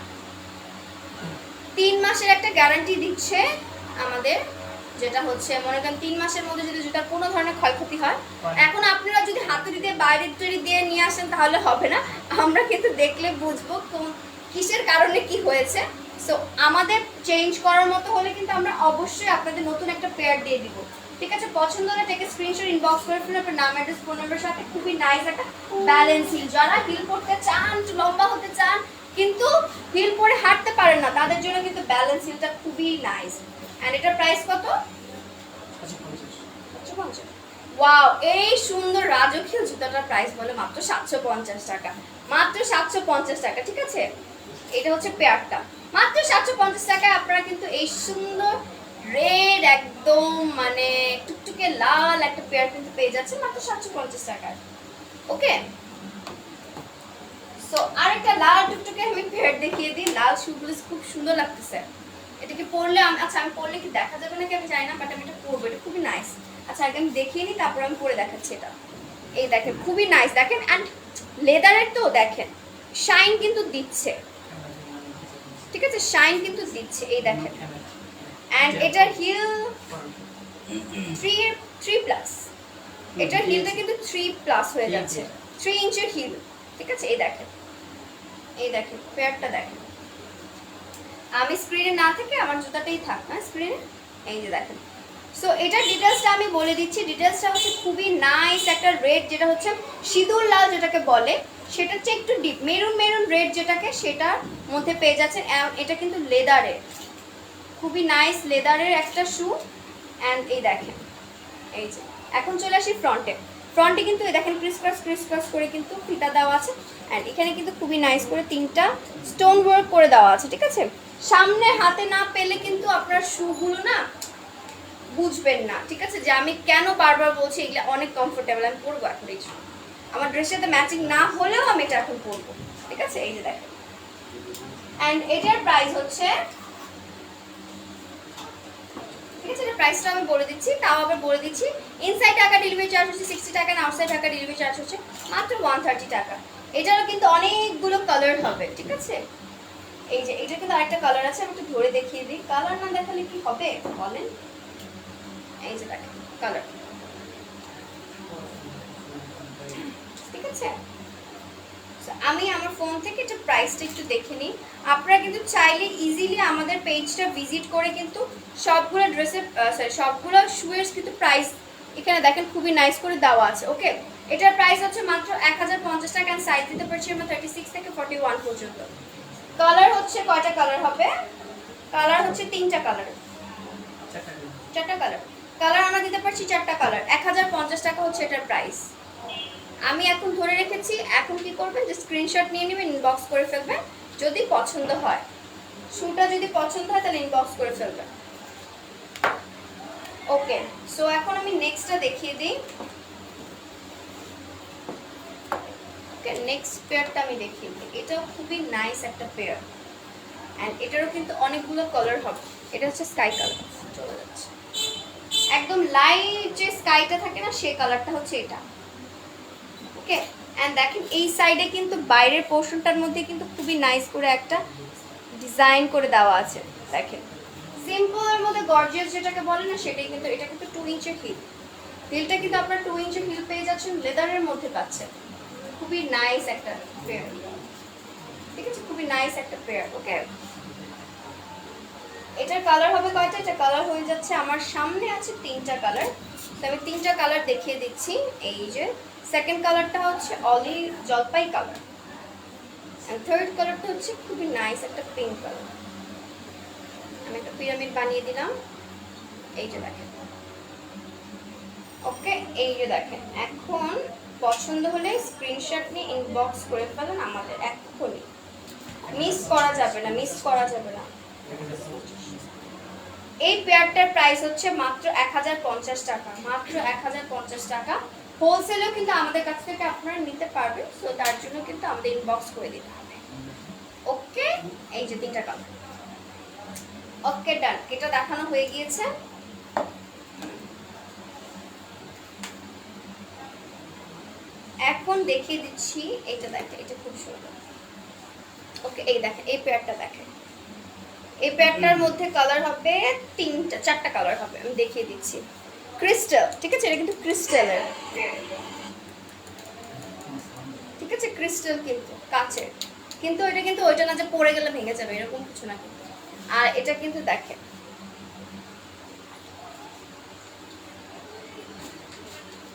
Speaker 1: 3 মাসের একটা গ্যারান্টি দিচ্ছে আমাদের, যেটা হচ্ছে মনে করেন 3 মাসের মধ্যে যদি জুতার কোনো ধরনের ক্ষয়ক্ষতি হয়, এখন আপনারা যদি হাতুড়ি দিয়ে বাইরের তৈরি দিয়ে নিয়ে আসেন তাহলে হবে না, আমরা কিন্তু দেখলে বুঝবো কোন কিসের কারণে কি হয়েছে। সো আমাদের চেঞ্জ করার মতো হলে কিন্তু আমরা অবশ্যই আপনাদের নতুন একটা পেয়ার দিয়ে দিব, ঠিক আছে। পছন্দ হলে টেকে স্ক্রিনশট ইনবক্স করে ফেলুন আপনার নাম, অ্যাড্রেস, ফোন নাম্বার সাথে। খুবই নাইস একটা ব্যালেন্স হিল, যারা হিল পরতে চান, লম্বা হতে চান কিন্তু হিল পরে হাঁটতে পারেন না, তাদের জন্য কিন্তু ব্যালেন্স হিলটা খুবই নাইস। এন্ড এটার প্রাইস কত? ওয়াও, এই সুন্দর রাজকীয় জুতাটার প্রাইস বলে মাত্র 750 টাকা, মাত্র 750 টাকা, ঠিক আছে। এটা হচ্ছে পেয়ারটা, মাত্র 750 টাকায় আপনারা কিন্তু এই সুন্দর রেড একদম মানে টুকটুকে লাল একটা পেয়ার কিন্তু পেয়ে যাচ্ছেন মাত্র 750 টাকায়, ওকে। সো আরেকটা লাল টুকটুকে আমি পেয়ার দেখিয়ে দিই। লাল শুগুলো খুব সুন্দর লাগতেছে, এটাকে পরলে আচ্ছা আমি পরলে কি দেখা যাবে নাকি আমি জানি না, বাট আমি এটা পরবো, এটা খুবই নাইস। আচ্ছা আগে আমি দেখিয়ে নিই, তারপর আমি পরে দেখাচ্ছি এটা। এই দেখেন খুবই নাইস, দেখেন, অ্যান্ড লেদারের তো দেখেন শাইন কিন্তু দিচ্ছে, ঠিক আছে, শাইন কিন্তু দিচ্ছে, এই দেখেন। অ্যান্ড এটার হিল 3+, এটার হিলটা কিন্তু 3+ হয়ে যাচ্ছে, 3 ইঞ্চের হিল, ঠিক আছে। এই দেখেন, এই দেখেন পেয়ারটা দেখেন, আমি স্ক্রিনে না থেকে আমার জুতাটাই থাক না স্ক্রিনে, এই যে দেখেন। সো এটার ডিটেলসটা আমি বলে দিচ্ছি। ডিটেলসটা হচ্ছে খুবই নাইস একটা রেড, যেটা হচ্ছে সিঁদুর লাল যেটাকে বলে, সেটা হচ্ছে একটু ডিপ মেরুন মেরুন রেড যেটাকে, সেটার মধ্যে পেয়ে যাচ্ছেন। এটা কিন্তু লেদারের, খুবই নাইস লেদারের একটা শু। অ্যান্ড এই দেখেন, এই যে এখন চলে আসি ফ্রন্টে। ফ্রন্টে কিন্তু এই দেখেন ক্রিস ক্রস করে কিন্তু ফিতা দেওয়া আছে, অ্যান্ড এখানে কিন্তু খুবই নাইস করে 3টা স্টোন ওয়ার্ক করে দেওয়া আছে, ঠিক আছে। সামনে হাতে না পেলে কিন্তু আপনার শুগুলো না বুঝবেন না, ঠিক আছে, যে আমি কেন বারবার বলছি এগুলো অনেক কমফোর্টেবল, আমি পরবো এখন এই শু, আমার ড্রেসের সাথে ম্যাচিং না হলেও আমি এটা এখন পরবো, ঠিক আছে। এই যে দেখেন অ্যান্ড এটার প্রাইস হচ্ছে, ঠিক আছে, এটা প্রাইসটা আমি বলে দিচ্ছি, তাও আবার বলে দিচ্ছি। ইনসাইড টাকা ডেলিভারি চার্জ হচ্ছে 60 টাকা, আর আউটসাইড টাকা ডেলিভারি চার্জ হচ্ছে মাত্র 130 টাকা। এটারও কিন্তু অনেকগুলো কালার হবে, ঠিক আছে। এই যে এটা কিন্তু আরেকটা কালার আছে, আমি একটু ধরে দেখিয়ে দিই। কালার না দেখালে কি হবে বলেন? এই যে দেখেন কালার, ঠিক আছে। আমি আমার ফোন থেকে এটা প্রাইসটা একটু দেখে নিই। আপনারা কিন্তু চাইলে ইজিলি আমাদের পেজটা ভিজিট করে কিন্তু সবগুলো ড্রেসের সবগুলো শুয়ের কিন্তু প্রাইস এখানে দেখেন খুবই নাইস করে দেওয়া আছে। ওকে, এটার প্রাইস হচ্ছে মাত্র 1050 টাকা। অ্যান্ড সাইজ দিতে পারছি আমরা 36 থেকে 41 পর্যন্ত। কালার হচ্ছে কয়টা কালার হবে? কালার হচ্ছে 3টা কালার, 4টা কালার। কালার আমরা দিতে পারছি 4টা কালার। 1050 টাকা হচ্ছে এটার প্রাইস। আমি এখন ধরে রেখেছি, এখন কি করবেন যে স্ক্রিনশট নিয়ে নেবেন, ইনবক্স করে ফেলবেন যদি পছন্দ হয়। শুটা যদি পছন্দ হয় তাহলে ইনবক্স করে ফেলবেন। ওকে, সো এখন আমি নেক্সটটা দেখিয়ে দিই। ওকে, নেক্সট পেয়ারটা আমি দেখিয়ে দিই। এটাও খুবই নাইস একটা পেয়ার, অ্যান্ড এটারও কিন্তু অনেকগুলো কালার হবে। এটা হচ্ছে স্কাই কালার, চলে যাচ্ছে একদম লাইট যে স্কাইটা থাকে না, সেই কালারটা হচ্ছে এটা। ওকে, এন্ড দেখেন এই সাইডে কিন্তু বাইরের পোর্শনটার মধ্যে কিন্তু খুবই নাইস করে একটা ডিজাইন করে দেওয়া আছে। দেখেন সিম্পলের মধ্যে গর্জিয়াস যেটাকে বলে না, সেটাই কিন্তু। এটা কিন্তু 2 ইঞ্চের হিল, হিলটা কিন্তু আপনারা 2 ইঞ্চের হিল পেয়ে যাচ্ছেন, লেদারের মধ্যে পাচ্ছেন। খুবই নাইস একটা পেয়ার, ঠিক আছে, খুবই নাইস একটা পেয়ার। ওকে, এটার কালার হবে কয়টা? এটা কালার হয়ে যাচ্ছে, আমার সামনে আছে 3টা কালার, তো আমি 3টা কালার দেখিয়ে দিচ্ছি। এই যে সেকেন্ড কালারটা হচ্ছে অলিভ জলপাই কালার, এন্ড থার্ড কালারটা হচ্ছে খুবই নাইস একটা পিঙ্ক কালার। আমি একটা পিরামিড বানিয়ে দিলাম, এই যে দেখেন। ওকে, এই যে দেখেন। এখন পছন্দ হলে স্ক্রিনশট নিয়ে ইনবক্স করে ফেলেন আমাদের এক্ষুনি, মিস করা যাবে না, মিস করা যাবে না। এই পেয়ারটার প্রাইস হচ্ছে মাত্র 1050 টাকা, মাত্র 1050 টাকা। হোলসেলেও কিন্তু আমাদের কাছ থেকে আপনারা নিতে পারবেন, সো তার জন্য কিন্তু আমাদের ইনবক্স করে দিতে হবে। ওকে, এই যে 3টা কালার। ওকে, ডান, এটা দেখানো হয়ে গিয়েছে। এখন দেখিয়ে দিচ্ছি এটা, দেখেন এটা খুব সুন্দর। ওকে, এই দেখেন এই পেয়ারটা দেখেন। এই পেয়ারটার মধ্যে কালার হবে 4টা কালার হবে, আমি দেখিয়ে দিচ্ছি। ক্রিস্টাল, ঠিক আছে, এটা কিন্তু ক্রিস্টালের, ঠিক আছে, ক্রিস্টাল কিন্তু কাচের, কিন্তু এটা কিন্তু ওইটা না যে পড়ে গেলে ভেঙে যাবে এরকম কিছু না কিন্তু। আর এটা কিন্তু দেখেন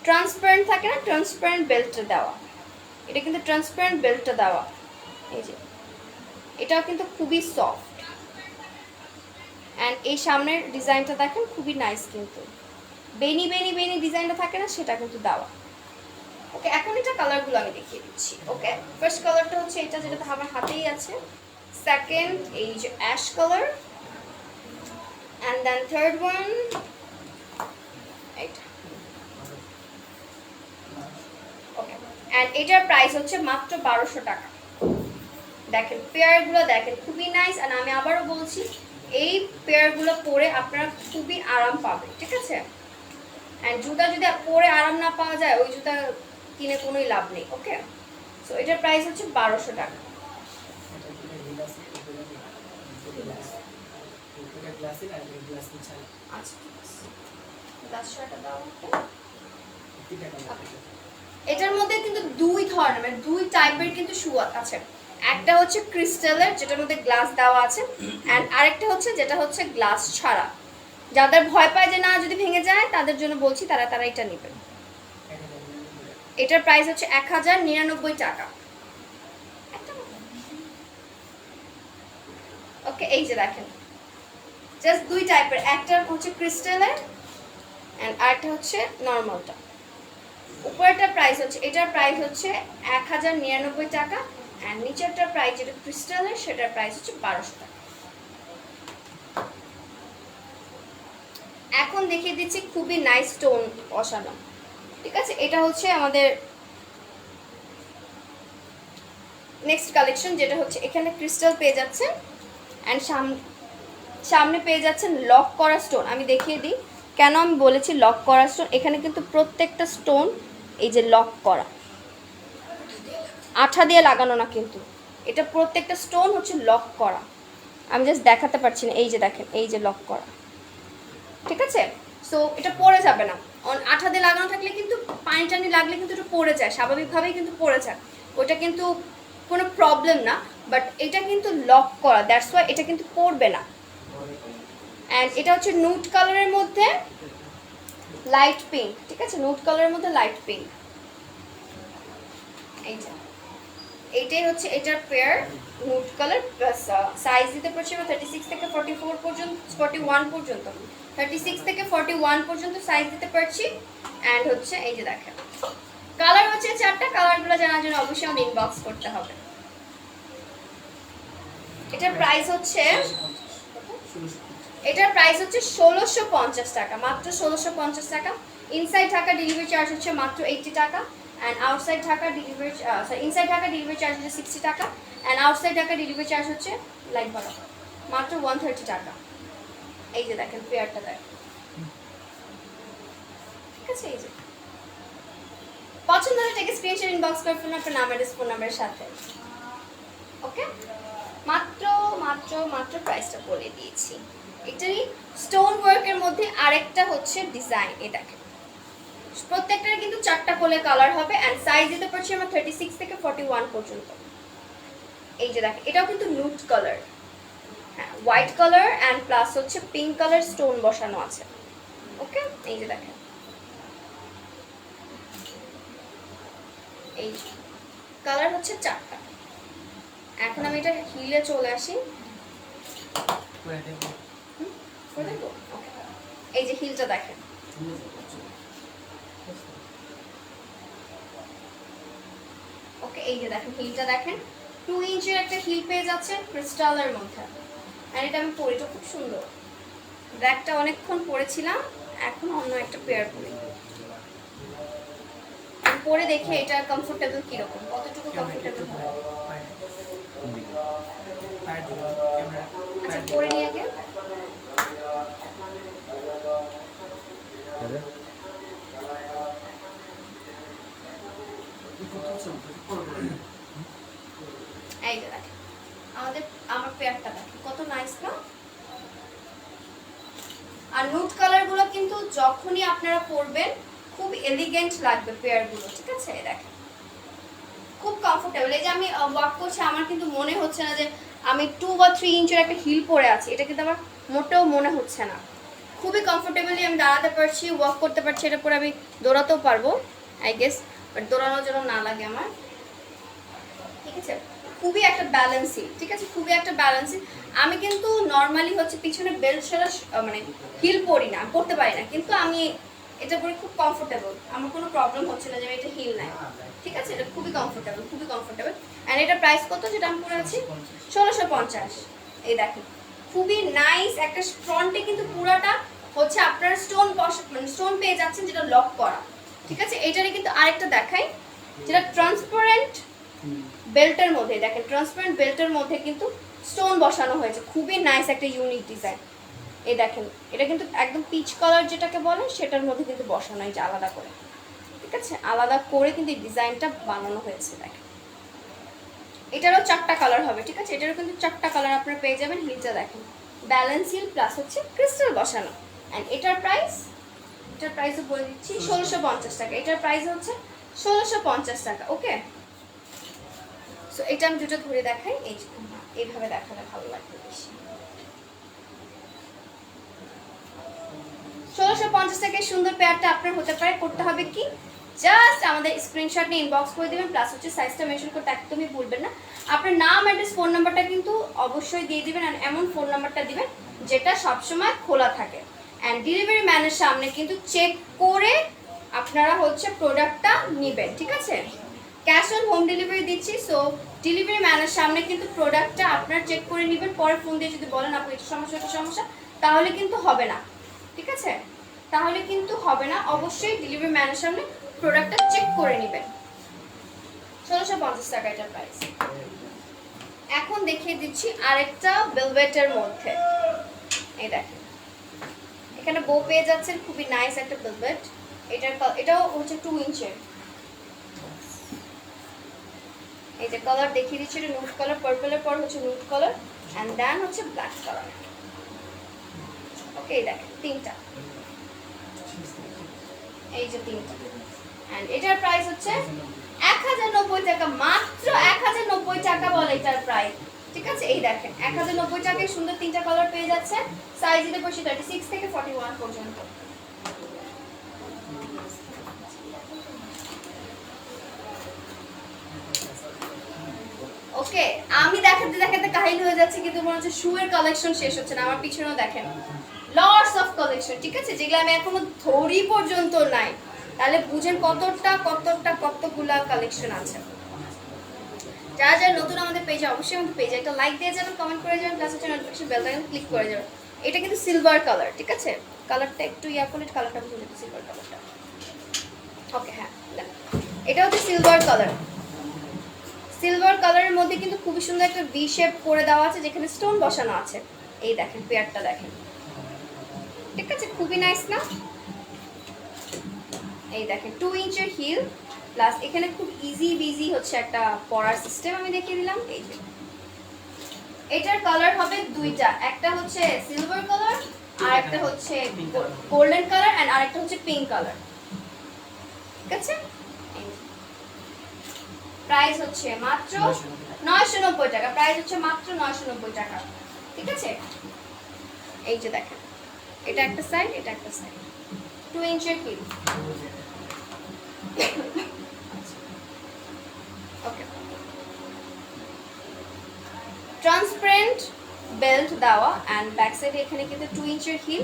Speaker 1: ট্রান্সপারেন্ট থাকে না, ট্রান্সপারেন্ট বেল্টটা দেওয়া, এটা কিন্তু ট্রান্সপারেন্ট বেল্টটা দেওয়া। এই যে এটাও কিন্তু খুবই সফট, অ্যান্ড এই সামনের ডিজাইনটা দেখেন খুবই নাইস কিন্তু। বেনি বেনি বেনি ডিজাইনটা থাকে না, সেটা কিন্তু দেওয়া। ওকে, এখন এটা কালারগুলো আমি দেখিয়ে দিচ্ছি। ওকে, ফার্স্ট কালারটা হচ্ছে এটা, যেটা আমার হাতেই আছে। সেকেন্ড এই যে ash colour, and then third one এইটা। ওকে, অ্যান্ড এটার প্রাইস হচ্ছে মাত্র 1200 টাকা। দেখেন পেয়ারগুলো দেখেন খুবই নাইস, আর আমি আবারও বলছি এই পেয়ারগুলো পরে আপনারা খুবই আরাম পাবেন, ঠিক আছে। অ্যান্ড জুতা যদি পরে আরাম না পাওয়া যায়, ওই জুতা কিনে কোনোই লাভ নেই। ওকে, সো এটার প্রাইস হচ্ছে 1200 টাকা। আচ্ছা, এটার মধ্যে কিন্তু 2 ধরনের, মানে 2 টাইপের কিন্তু শু আছে। একটা হচ্ছে ক্রিস্টালের, যেটার মধ্যে গ্লাস দেওয়া আছে, অ্যান্ড আরেকটা হচ্ছে যেটা হচ্ছে গ্লাস ছাড়া। যাদের ভয় পায় যে না যদি ভেঙে যায়, তাদের জন্য বলছি তারা এটা নেবেন। এটার প্রাইস হচ্ছে 1099 টাকা। ওকে, এই যে দেখেন জাস্ট 2 টাইপের, একটা হচ্ছে ক্রিস্টালের এন্ড আরেকটা হচ্ছে নরমালটা। উপরেরটা প্রাইস হচ্ছে, এটার প্রাইস হচ্ছে 1099 টাকা, এন্ড নিচেরটার প্রাইস যেটা ক্রিস্টালের, সেটার প্রাইস হচ্ছে 1200 টাকা। এখন দেখিয়ে দিচ্ছি খুবই নাইস স্টোন বসানো, ঠিক আছে। এটা হচ্ছে আমাদের নেক্সট কালেকশন যেটা হচ্ছে এখানে ক্রিস্টাল পেয়ে যাচ্ছেন অ্যান্ড সামনে পেয়ে যাচ্ছেন লক করা স্টোন। আমি দেখিয়ে দিই কেন আমি বলেছি লক করা স্টোন। এখানে কিন্তু প্রত্যেকটা স্টোন এই যে লক করা, আঠা দিয়ে লাগানো না, কিন্তু এটা প্রত্যেকটা স্টোন হচ্ছে লক করা। আমি জাস্ট দেখাতে পারছি না, এই যে দেখেন এই যে লক করা, ঠিক আছে। সো এটা পড়ে যাবে না, আঠা দিয়ে লাগানো থাকলে কিন্তু পানি টানি লাগলে কিন্তু এটা পড়ে যায়, স্বাভাবিকভাবেই কিন্তু পড়ে যায়, ওটা কিন্তু কোনো প্রবলেম না। বাট এটা কিন্তু লক করা, দ্যাটস ওয়াই এটা কিন্তু পড়বে না। অ্যান্ড এটা হচ্ছে নুড কালারের মধ্যে লাইট পিঙ্ক, ঠিক আছে, নুড কালারের মধ্যে লাইট পিঙ্ক। এই যে এইটাই হচ্ছে এটার pair, nude colour plus size দিতে পারছি আমরা 36 থেকে 44 পর্যন্ত, 41 পর্যন্ত, 36 থেকে 41 পর্যন্ত সাইজ দিতে পারছি। অ্যান্ড হচ্ছে এই যে দেখেন কালার হচ্ছে 4টা, কালারগুলো জানার জন্য অবশ্যই আমাদের ইনবক্স করতে হবে। এটার প্রাইস হচ্ছে 1650 টাকা, মাত্র 1650 টাকা। ইনসাইড ঢাকা ডেলিভারি চার্জ হচ্ছে মাত্র 80 টাকা, and outside Dhaka delivery inside Dhaka delivery charge হচ্ছে 60 টাকা, and outside Dhaka delivery charge হচ্ছে লাইট ভাড়া মাত্র 130 টাকা। এই যে দেখেন পেয়ারটা দেখেন, ঠিক আছে। এই যে পছন্দ হলে থেকে স্ক্রিনশট ইনবক্স করে ফোন আপনার নাম অ্যাড্রেস ফোন নাম্বারের সাথে, ওকে। মাত্র মাত্র মাত্র প্রাইসটা বলে দিয়েছি। এটারই স্টোন ওয়ার্কের মধ্যে আরেকটা হচ্ছে ডিজাইন, এই দেখেন প্রত্যেকটার কিন্তু 4টা করে কালার হবে, অ্যান্ড সাইজ দিতে পারছি আমরা 36 থেকে 41 পর্যন্ত। এই যে দেখেন এটাও কিন্তু নুড কালার, হ্যাঁ হোয়াইট কালার অ্যান্ড প্লাস হচ্ছে পিঙ্ক কালার স্টোন বসানো আছে, ওকে। এই যে দেখেন এই কালার হচ্ছে 4টা। এখন আমি এটা হিলে চলে আসি, এই যে হিলটা দেখেন, ওকে। এই যে দেখেন হিলটা দেখেন 2 ইঞ্চের একটা হিল পেয়ে যাচ্ছে ক্রিস্টালের মধ্যে, আর এটা আমি পরিটা খুব সুন্দর, ব্ল্যাকটা অনেকক্ষণ পরেছিলাম, এখন অন্য একটা পেয়ার পরি, পরে দেখে এটা কমফোর্টেবল কিরকম, কতটুকু কমফোর্টেবল হয়। আচ্ছা পরে নিয়ে আগে এই যে দেখেন আমার পেয়ারটা দেখেন কত নাইস না। আর নুড কালারগুলো কিন্তু যখনই আপনারা পরবেন খুব এলিগেন্ট লাগবে পেয়ারগুলো, ঠিক আছে। দেখেন খুব কমফোর্টেবল। এই যে আমি ওয়াক করছি আমার কিন্তু মনে হচ্ছে না যে আমি 2 বা 3 ইঞ্চের একটা হিল পরে আছি, এটা কিন্তু আমার মোটেও মনে হচ্ছে না। খুবই কমফোর্টেবলি আমি দাঁড়াতে পারছি, ওয়াক করতে পারছি, এটা পরে আমি দৌড়াতেও পারবো আই গেস, বাট দৌড়ানোর জন্য না লাগে আমার, ঠিক আছে। খুবই একটা ব্যালেন্সি, ঠিক আছে, খুবই একটা ব্যালেন্সি। আমি কিন্তু নর্মালি হচ্ছে পিছনে বেল্ট ছাড়া মানে হিল পরি না, পরতে পারি না, কিন্তু আমি এটা পরে খুব কমফোর্টেবল, আমার কোনো প্রবলেম হচ্ছে না যে এটা হিল নাই, ঠিক আছে। এটা খুবই কমফোর্টেবল, খুবই কমফোর্টেবল। অ্যান্ড এটা প্রাইস কত যেটা আমি পরে আছি 1650। এই দেখেন খুবই নাইস একটা, ফ্রন্টে কিন্তু পুরাটা হচ্ছে আপনার স্টোন মানে স্টোন পেয়ে যাচ্ছেন যেটা লক করা, ঠিক আছে। এটারই কিন্তু আরেকটা দেখাই যেটা ট্রান্সপারেন্ট বেল্টের মধ্যে, দেখেন ট্রান্সপারেন্ট বেল্টের মধ্যে কিন্তু স্টোন বসানো হয়েছে, খুবই নাইস একটা ইউনিক ডিজাইন। এই দেখেন এটা কিন্তু একদম পিচ কালার যেটাকে বলে সেটার মধ্যে কিন্তু বসানো হয়েছে আলাদা করে, ঠিক আছে, আলাদা করে কিন্তু এই ডিজাইনটা বানানো হয়েছে। দেখেন এটারও 4টা কালার হবে, ঠিক আছে, এটারও কিন্তু 4টা কালার আপনারা পেয়ে যাবেন। হিলটা দেখেন ব্যালেন্স হিল প্লাস হচ্ছে ক্রিস্টাল বসানো। অ্যান্ড এটার প্রাইসও বলে দিচ্ছি 1650 টাকা, এটার প্রাইস হচ্ছে 1650 টাকা, ওকে। সো এটা আমি দুটো ধরে দেখাই, এইভাবে দেখালে ভালো লাগবে বেশি। 1650 টাকায় সুন্দর পেয়ারটা আপনার হতে পারে। করতে হবে কি, জাস্ট আমাদের স্ক্রিনশট নিয়ে ইনবক্স করে দেবেন, প্লাস হচ্ছে সাইজটা মেনশন করতে একদমই ভুলবেন না। আপনার নাম অ্যাড্রেস ফোন নাম্বারটা কিন্তু অবশ্যই দিয়ে দিবেন, আর এমন ফোন নাম্বারটা দিবেন যেটা সবসময় খোলা থাকে। অ্যান্ড ডেলিভারি ম্যানের সামনে কিন্তু চেক করে আপনারা হচ্ছে প্রোডাক্টটা নেবেন, ঠিক আছে। ক্যাশ অন হোম ডেলিভারি দিচ্ছি, সো ডেলিভারি ম্যানের সামনে কিন্তু প্রোডাক্টটা আপনার চেক করে নেবেন। পরে ফোন দিয়ে যদি বলেন আপনি এটা সমস্যা তাহলে কিন্তু হবে না, ঠিক আছে, তাহলে কিন্তু হবে না। অবশ্যই ডেলিভারি ম্যানের সামনে প্রোডাক্টটা চেক করে নেবেন। 1650 টাকা এটার প্রাইস। এখন দেখিয়ে দিচ্ছি আরেকটা ভেলভেটের মধ্যে। এই দেখেন, এখানে বো পেয়ে যাচ্ছেন, খুবই নাইস একটা ভেলভেট। এটাও হচ্ছে 2 ইঞ্চের। এই যে কালার দেখিয়ে দিচ্ছি, এটা নুড কালার, পার্পলের পর হচ্ছে নুড কালার অ্যান্ড দেন হচ্ছে ব্ল্যাক কালার। ওকে, এই দেখেন তিনটা, এই যে তিনটা। অ্যান্ড এটার প্রাইস হচ্ছে 1090 টাকা, মাত্র 1090 টাকা বলে এটার প্রাইস। ঠিক আছে, এই দেখেন 1090 টাকায় সুন্দর তিনটা কালার পেয়ে যাচ্ছে। সাইজ দিতে পারছি 36 থেকে 41 পর্যন্ত। ওকে, আমি দেখাতে দেখাতে কাহিল হয়ে যাচ্ছে, কিন্তু মনে হচ্ছে শুয়ের কালেকশন শেষ হচ্ছে না। আমার পিছনেও দেখেন লটস অফ কালেকশন, ঠিক আছে, যেগুলো আমি এখনো ধরি পর্যন্ত নাই। তাহলে বুঝেন কতগুলা কালেকশন আছে। যারা যারা নতুন আমাদের পেজে, অবশ্যই আমাদের পেজে একটা লাইক দিয়ে যাবেন, কমেন্ট করে যাবেন, প্লাস হচ্ছে নোটিফিকেশন বেলটা ক্লিক করে যাবেন। এটা কিন্তু সিলভার কালার, ঠিক আছে, কালারটা একটু করলে কালারটা বুঝে যাবে, সিলভার কালারটা। ওকে, হ্যাঁ, এটা হচ্ছে সিলভার কালার। সিলভার কালারের মধ্যে কিন্তু খুবই সুন্দর একটা ভি শেপ করে দেওয়া আছে, যেখানে স্টোন বসানো আছে। এই দেখেন পেয়ারটা দেখেন, ঠিক আছে, খুবই নাইস না? এই দেখেন 2 ইঞ্চের হিল, প্লাস এখানে খুব ইজি বিজি হচ্ছে একটা পরার সিস্টেম আমি দেখিয়ে দিলাম। এই যে এটার কালার হবে দুইটা, একটা হচ্ছে সিলভার কালার আর একটা হচ্ছে গোল্ডেন কালার এন্ড আরেকটা হচ্ছে পিঙ্ক কালার। ঠিক আছে, প্রাইস হচ্ছে মাত্র 990 টাকা, প্রাইস হচ্ছে মাত্র 990 টাকা। ঠিক আছে, এই যে দেখেন, এটা একটা সাইড, এটা একটা সাইড, 2 ইঞ্চের হিল। ওকে, ট্রান্সপারেন্ট বেল্ট দেওয়া অ্যান্ড ব্যাক সাইডে এখানে কিন্তু 2 ইঞ্চের হিল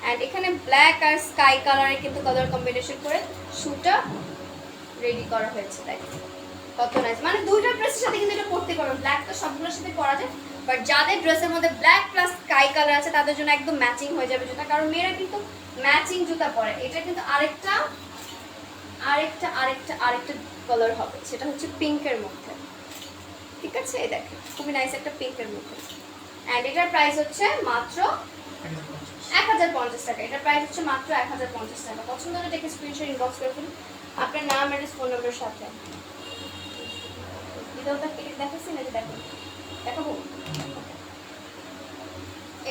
Speaker 1: অ্যান্ড এখানে ব্ল্যাক আর স্কাই কালারে কিন্তু কালার কম্বিনেশন করে শুটা রেডি করা হয়েছে। দেখেন কত নাইস, মানে দুইটা ড্রেসের সাথে কিন্তু এটা পরতে পারবেন। ব্ল্যাক তো সবগুলোর সাথে পরা যায়, বাট যাদের ড্রেসের মধ্যে ব্ল্যাক প্লাস স্কাই কালার আছে তাদের জন্য একদম ম্যাচিং হয়ে যাবে জুতা, কারণ মেয়েরা কিন্তু ম্যাচিং জুতা পরে। এটা কিন্তু আরেকটা কালার হবে, সেটা হচ্ছে পিঙ্কের মধ্যে। ঠিক আছে, এই দেখেন খুবই নাইস একটা পিঙ্কের মধ্যে। অ্যান্ড এটার প্রাইস হচ্ছে মাত্র 1050 টাকা। এটার প্রাইস হচ্ছে মাত্র 1050 টাকা। পছন্দ হলে দেখে স্ক্রিনশট ইনবক্স করে ফেলুন আপনার নাম, অ্যাড্রেস, ফোন নম্বরের সাথে। ভিডিওটা দেখাচ্ছি না, দেখুন, দেখাবো।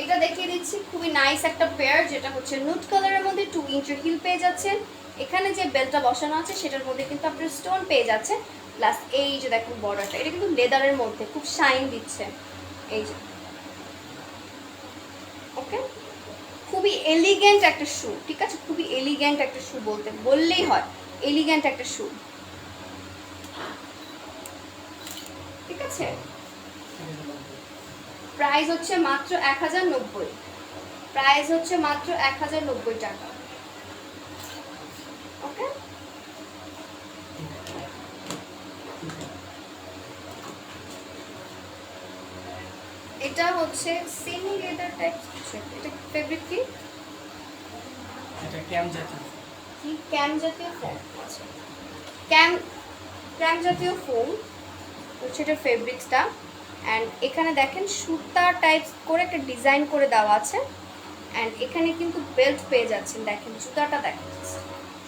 Speaker 1: এটা দেখিয়ে দিচ্ছি, খুবই নাইস একটা পেয়ার, যেটা হচ্ছে নুড কালারের মধ্যে 2 ইঞ্চের হিল পেয়ে যাচ্ছেন। এখানে যে বেল্টটা বসানো আছে সেটার মধ্যে কিন্তু আপনার স্টোন পেয়ে যাচ্ছে, প্লাস এই যে দেখুন বর্ডারটা, এটা কিন্তু লেদারের মধ্যে খুব শাইন দিচ্ছে। এই যে ওকে, খুবই এলিগেন্ট একটা শু, ঠিক আছে, খুবই এলিগেন্ট একটা শু বললেই হয়, এলিগেন্ট একটা শু। ঠিক আছে, প্রাইস হচ্ছে মাত্র 1090, প্রাইস হচ্ছে মাত্র 1090 টাকা। ওকে, এটা হচ্ছে সেমি লেদার টাইপ। এটা ফেব্রিক কি?
Speaker 2: এটা ক্যাম জাতীয়,
Speaker 1: কি ক্যাম জাতীয় ফোম? আচ্ছা, ক্যাম জাতীয় ফোম হচ্ছে এটা ফেব্রিক্সটা। অ্যান্ড এখানে দেখেন সুতা টাইপ করে একটা ডিজাইন করে দেওয়া আছে। অ্যান্ড এখানে কিন্তু বেল্ট পেয়ে যাচ্ছেন। দেখেন জুতাটা দেখেন,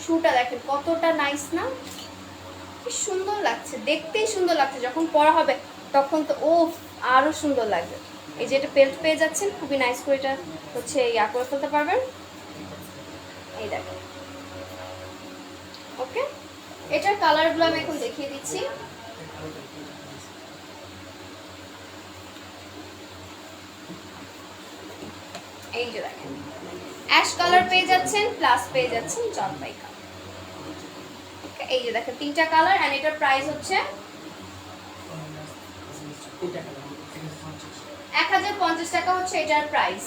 Speaker 1: শুটা দেখেন কতটা নাইস না, কি সুন্দর লাগছে, দেখতেই সুন্দর লাগছে, যখন পরা হবে তখন তো ও আরও সুন্দর লাগবে। এই যে এটা বেল্ট পেয়ে যাচ্ছেন, খুবই নাইস করে এটা হচ্ছে করে ফেলতে পারবেন। এই দেখেন, ওকে, এটার কালারগুলো আমি এখন দেখিয়ে দিচ্ছি। এই যে দেখেন অ্যাশ কালার পেয়ে যাচ্ছেন, প্লাস পেয়ে যাচ্ছেন জলপাই কালার। এই যে দেখেন তিনটা কালার। এন্ড এটার প্রাইস হচ্ছে 1050 টাকা হচ্ছে এটার প্রাইস।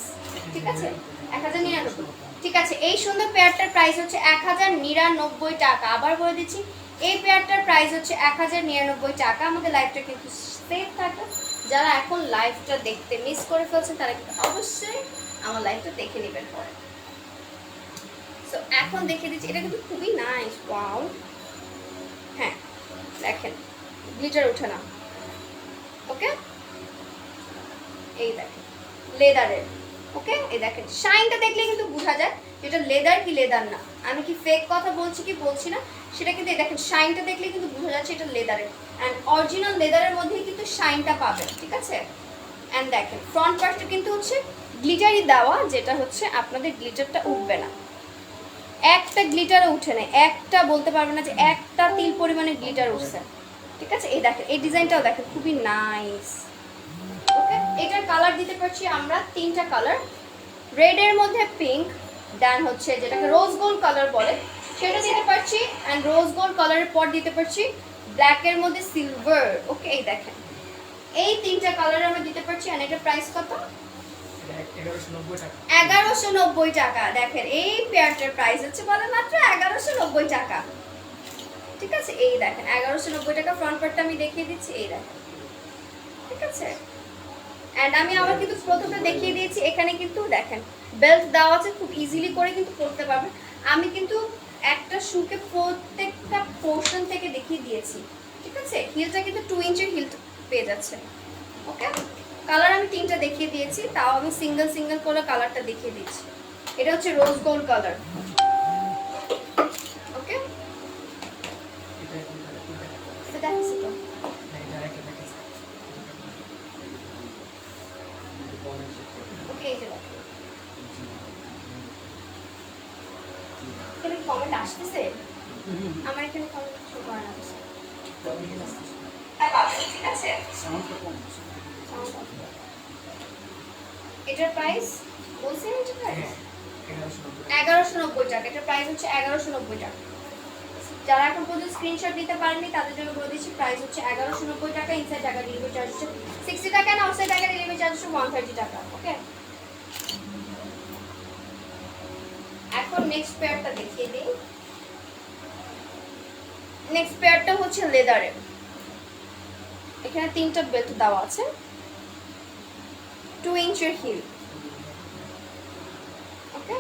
Speaker 1: ঠিক আছে, 1099। ঠিক আছে, এই সুন্দর পেয়ারটার প্রাইস হচ্ছে 1099 টাকা। আবার বলে দিচ্ছি, এই পেয়ারটার প্রাইস হচ্ছে 1099 টাকা। আমাদের লাইভটা কিন্তু সেভ থাকবে, যারা এখন লাইভটা দেখতে মিস করে ফেলছেন তারা কিন্তু অবশ্যই আমার লাইভটা দেখে নেবেন পরে। সো এখন দেখিয়ে দিচ্ছি, এটা কিন্তু খুবই নাইস। ওয়াও, হ্যাঁ দেখেন গ্লিটার ওঠে না। ওকে, এই দেখেন লেদারের। ওকে, এই দেখেন শাইনটা দেখলে কিন্তু বোঝা যায় যেটা লেদার কি লেদার না। আমি কি ফেক কথা বলছি কি বলছি না সেটা কিন্তু এই দেখেন শাইনটা দেখলে কিন্তু বোঝা যাচ্ছে এটা লেদারের, অ্যান্ড অরিজিনাল লেদারের মধ্যেই কিন্তু শাইনটা পাবেন, ঠিক আছে। অ্যান্ড দেখেন ফ্রন্ট পার্টটা কিন্তু হচ্ছে গ্লিটারই দেওয়া, যেটা হচ্ছে আপনাদের গ্লিটারটা উঠবে না, একটা গ্লিটারও উঠে নেই, একটা বলতে পারবে না যে একটা তিল পরিমাণে গ্লিটার উঠছে, ঠিক আছে। এই দেখেন এই ডিজাইনটাও দেখেন খুবই নাইস। ওকে, এটার কালার দিতে পারছি আমরা 3টা কালার, রেডের মধ্যে পিঙ্ক, দেন হচ্ছে যেটাকে রোজ গোল্ড কালার বলে সেটা দিতে পারছি, অ্যান্ড রোজ গোল্ড কালারের পর দিতে পারছি ব্ল্যাকের মধ্যে সিলভার। ওকে, এই দেখেন এই 3টা কালার আমরা দিতে পারছি, অ্যান্ড এটার প্রাইস কত? 1190 টাকা। দেখেন এই পেয়ারটার প্রাইস হচ্ছে বলে মাত্র 1190 টাকা, ঠিক আছে। এই দেখেন 1190 টাকা। ফ্রন্ট পার্টটা আমি দেখিয়ে দিচ্ছি, এই দেখেন, ঠিক আছে। এন্ড আমি আবার কিন্তু প্রথমে দেখিয়ে দিয়েছি, এখানে কিন্তু দেখেন বেল্ট দেওয়া আছে, খুব ইজিলি করে কিন্তু পরতে পারবেন। আমি কিন্তু একটা শুকে প্রত্যেকটা পোর্শন থেকে দেখিয়ে দিয়েছি, ঠিক আছে। হিলটা কিন্তু 2 ইঞ্চের হিল পেয়ে যাচ্ছে। ওকে, কালার আমি 3টা দেখিয়ে দিয়েছি, তাও আমি সিঙ্গেল সিঙ্গেল করে কালারটা দেখিয়ে দিচ্ছি। এটা হচ্ছে রোজ গোল্ড কালার। ওকে, এটা দেখাচ্ছি তো। ওকে, এই যে দেখেন এখানে কমেন্ট আসতেছে, আমার এখানে কমেন্ট শো করে না, ঠিক আছে। এটার প্রাইস বলছেন, এটার প্রাইস 1190 টাকা। এটার প্রাইস হচ্ছে 1190 টাকা। যারা এখন পর্যন্ত স্ক্রিনশট দিতে পারেননি তাদের জন্য বলে দিচ্ছি, প্রাইস হচ্ছে 1190 টাকা। ইনসাইড টাকা ডেলিভারি চার্জ হচ্ছে 60 টাকা, না আউটসাইড টাকা ডেলিভারি চার্জ হচ্ছে 130 টাকা। ওকে, এখন নেক্সট পেয়ারটা দেখিয়ে দিই। নেক্সট পেয়ারটা হচ্ছে লেদারের। এখানে 3টা বেল্ট দেওয়া আছে, 2 ইঞ্চের হিল। ওকে,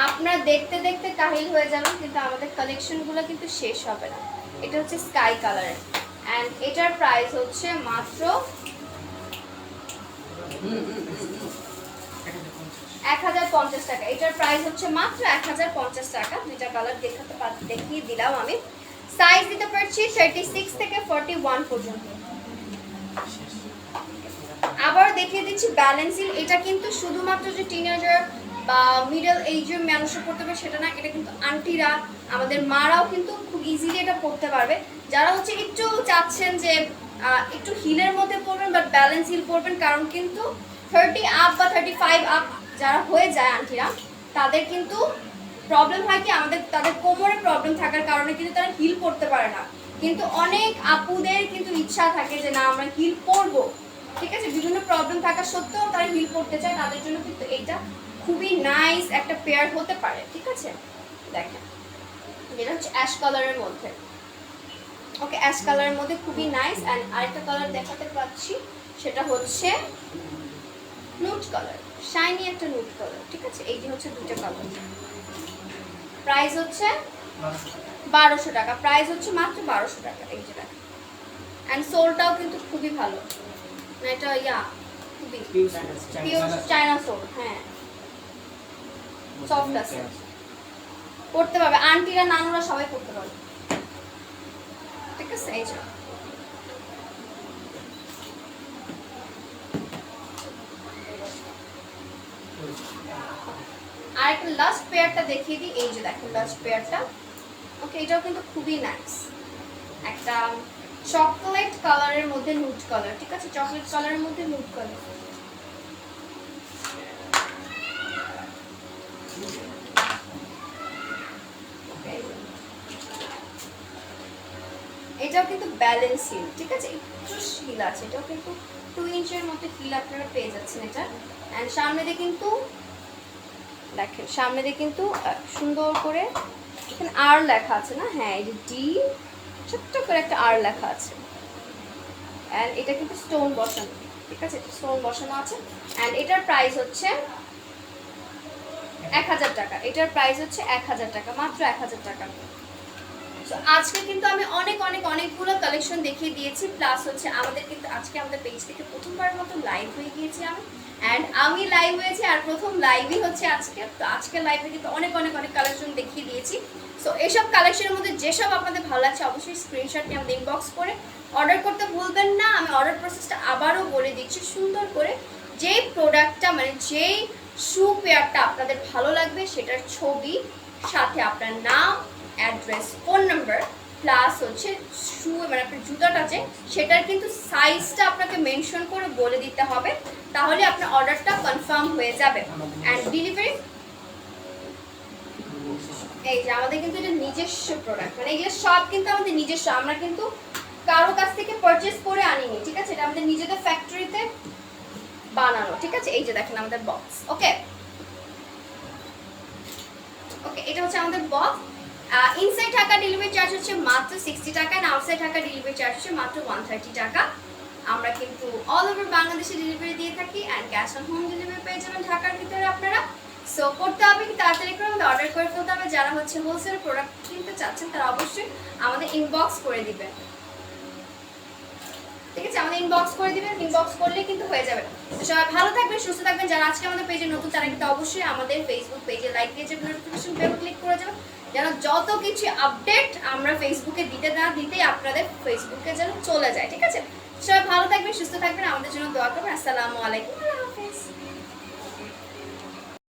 Speaker 1: আপনারা দেখতে দেখতে কাহিল হয়ে যাবেন, কিন্তু আমাদের কালেকশনগুলো কিন্তু শেষ হবে না। এটা হচ্ছে স্কাই কালারের, অ্যান্ড এটার প্রাইস হচ্ছে মাত্র 1050 টাকা। এটার প্রাইস হচ্ছে মাত্র 1050 টাকা। 2টা কালার দেখিয়ে দিলাম আমি। সাইজ দিতে পারছি 36 থেকে 41 পর্যন্ত। আবার দেখিয়ে দিচ্ছি ব্যালেন্সিং। এটা কিন্তু শুধুমাত্র যে টিনেজার বা মিডল এইজের মানুষরা পড়তে পারে সেটা না, এটা কিন্তু আন্টিরা, আমাদের মারাও কিন্তু খুব ইজিলি এটা পড়তে পারবে। যারা হচ্ছে একটু চাচ্ছেন যে একটু হিলের মধ্যে পড়বেন বাট ব্যালেন্স হিল পড়বেন, কারণ কিন্তু 30 আপ বা 35 আপ যারা হয়ে যায় আন্টিরা, তাদের কিন্তু প্রবলেম হয় কি, আমাদের তাদের কোমরে প্রবলেম থাকার কারণে কিন্তু তারা হিল পড়তে পারে না। কিন্তু অনেক আপুদের কিন্তু ইচ্ছা থাকে যে না আমরা হিল পরবো, ঠিক আছে, বিভিন্ন প্রবলেম থাকা সত্ত্বেও তারা হিল পরতে চায়, তাদের জন্য কিন্তু এইটা খুবই নাইস একটা পেয়ার হতে পারে, ঠিক আছে। দেখেন এটা হচ্ছে অ্যাশ কালারের মধ্যে। ওকে, অ্যাশ কালারের মধ্যে খুবই নাইস। অ্যান্ড আরেকটা কালার দেখাতে পাচ্ছি, সেটা হচ্ছে নুট কালার, শাইনি একটা নুট কালার, ঠিক আছে। এই যে হচ্ছে 2টা কালার। প্রাইস হচ্ছে 1200 টাকা। প্রাইস হচ্ছে মাত্র 1200 টাকা। এই যে দেখেন, অ্যান্ড সোলটাও কিন্তু খুবই ভালো, এটা খুবই পিওর চায়না সোল। হ্যাঁ, সফট আছে, পড়তে পারবে আন্টিরা নানুরা সবাই পড়তে পারবে, ঠিক আছে। এই যে আর একটা লাস্ট পেয়ারটা দেখিয়ে দিই। এই যে দেখেন লাস্ট পেয়ারটা। ওকে, এটাও কিন্তু খুবই নাইস, একটা চকলেট কালারের মধ্যে নুট কালার, ঠিক আছে, চকলেট কালারের মধ্যে নুট কালার। এটাও কিন্তু ব্যালেন্স হিল, ঠিক আছে, একটু হিল আছে, এটাও কিন্তু 2 ইঞ্চের মধ্যে হিল আপনারা পেয়ে যাচ্ছেন এটা। অ্যান্ড সামনে দিয়ে কিন্তু দেখেন, সামনে দিয়ে কিন্তু সুন্দর করে এখানে আর লেখা আছে না, হ্যাঁ এই যে ডি ছোট্ট করে একটা আর লেখা আছে। অ্যান্ড এটা কিন্তু স্টোন বসানো, ঠিক আছে, স্টোন বসানো আছে। অ্যান্ড এটার প্রাইস হচ্ছে 1000 টাকা। এটার প্রাইস হচ্ছে 1000 টাকা, মাত্র 1000 টাকা। তো আজকে কিন্তু আমি অনেকগুলো কালেকশন দেখিয়ে দিয়েছি, প্লাস হচ্ছে আমাদের কিন্তু আজকে আমাদের পেজ থেকে প্রথমবারের মতো লাইভ হয়ে গিয়েছি আমি লাইভ হয়েছি, আর প্রথম লাইভই হচ্ছে আজকে। তো আজকে লাইভে কিন্তু অনেক কালেকশন দেখিয়ে দিয়েছি। সো এইসব কালেকশনের মধ্যে যেসব আপনাদের ভালো লাগছে অবশ্যই স্ক্রিনশট নিয়ে আমাদের ইনবক্স করে অর্ডার করতে ভুলবেন না। আমি অর্ডার প্রসেসটা আবারও বলে দিচ্ছি সুন্দর করে। যেই প্রোডাক্টটা মানে যেই শু পেয়ারটা আপনাদের ভালো লাগবে সেটার ছবি, সাথে আপনার নাম, অ্যাড্রেস, ফোন নাম্বার, প্লাস হচ্ছে শু মানে আপনার জুতাটা আছে সেটার কিন্তু সাইজটা আপনাকে মেনশন করে বলে দিতে হবে, তাহলে আপনার অর্ডারটা কনফার্ম হয়ে যাবে। অ্যান্ড ডেলিভারি, এই যে আমাদের কিন্তু এটা নিজস্ব প্রোডাক্ট, মানে এগুলো সব কিন্তু আমাদের নিজস্ব, আমরা কিন্তু কারো কাছ থেকে পারচেজ করে আনিনি, ঠিক আছে? এটা আমাদের নিজেদের ফ্যাক্টরিতে বানানো, ঠিক আছে? এই যে দেখেন আমাদের বক্স। ওকে, এটা হচ্ছে আমাদের box. Inside Dhaka delivery charge হচ্ছে মাত্র 60 টাকা, আর আউটসাইড ঢাকা ডেলিভারি চার্জ হচ্ছে মাত্র 130 টাকা। আমরা কিন্তু অল ওভার বাংলাদেশে ডেলিভারি দিয়ে থাকি, and cash on home delivery পেয়ে যাবেন ঢাকার ভিতরে আপনারা। সো করতে হবে কি তাড়াতাড়ি করে আমাদের অর্ডার করে ফেলতে হবে। যারা হচ্ছে হোলসেল প্রোডাক্ট কিনতে চাচ্ছেন তারা অবশ্যই আমাদের ইনবক্স করে দিবেন, ঠিক আছে? আমাদের ইনবক্স করে দিবেন, ইনবক্স করলে কিন্তু হয়ে যাবে। তো সবাই ভালো থাকবেন, সুস্থ থাকবেন। যারা আজকে আমাদের পেজে নতুন তারা কিন্তু অবশ্যই আমাদের ফেসবুক পেজে লাইক দিয়ে যাবেন, নোটিফিকেশন বেল ক্লিক করে যাবেন, যেন যত কিছু আপডেট আমরা ফেসবুকে দিতে না দিতেই আপনাদের ফেসবুকে যেন চলে যায়, ঠিক আছে? সবাই ভালো থাকবেন, সুস্থ থাকবেন, আমাদের জন্য দোয়া করবেন। আসসালামু আলাইকুম, আল্লাহ হাফেজ।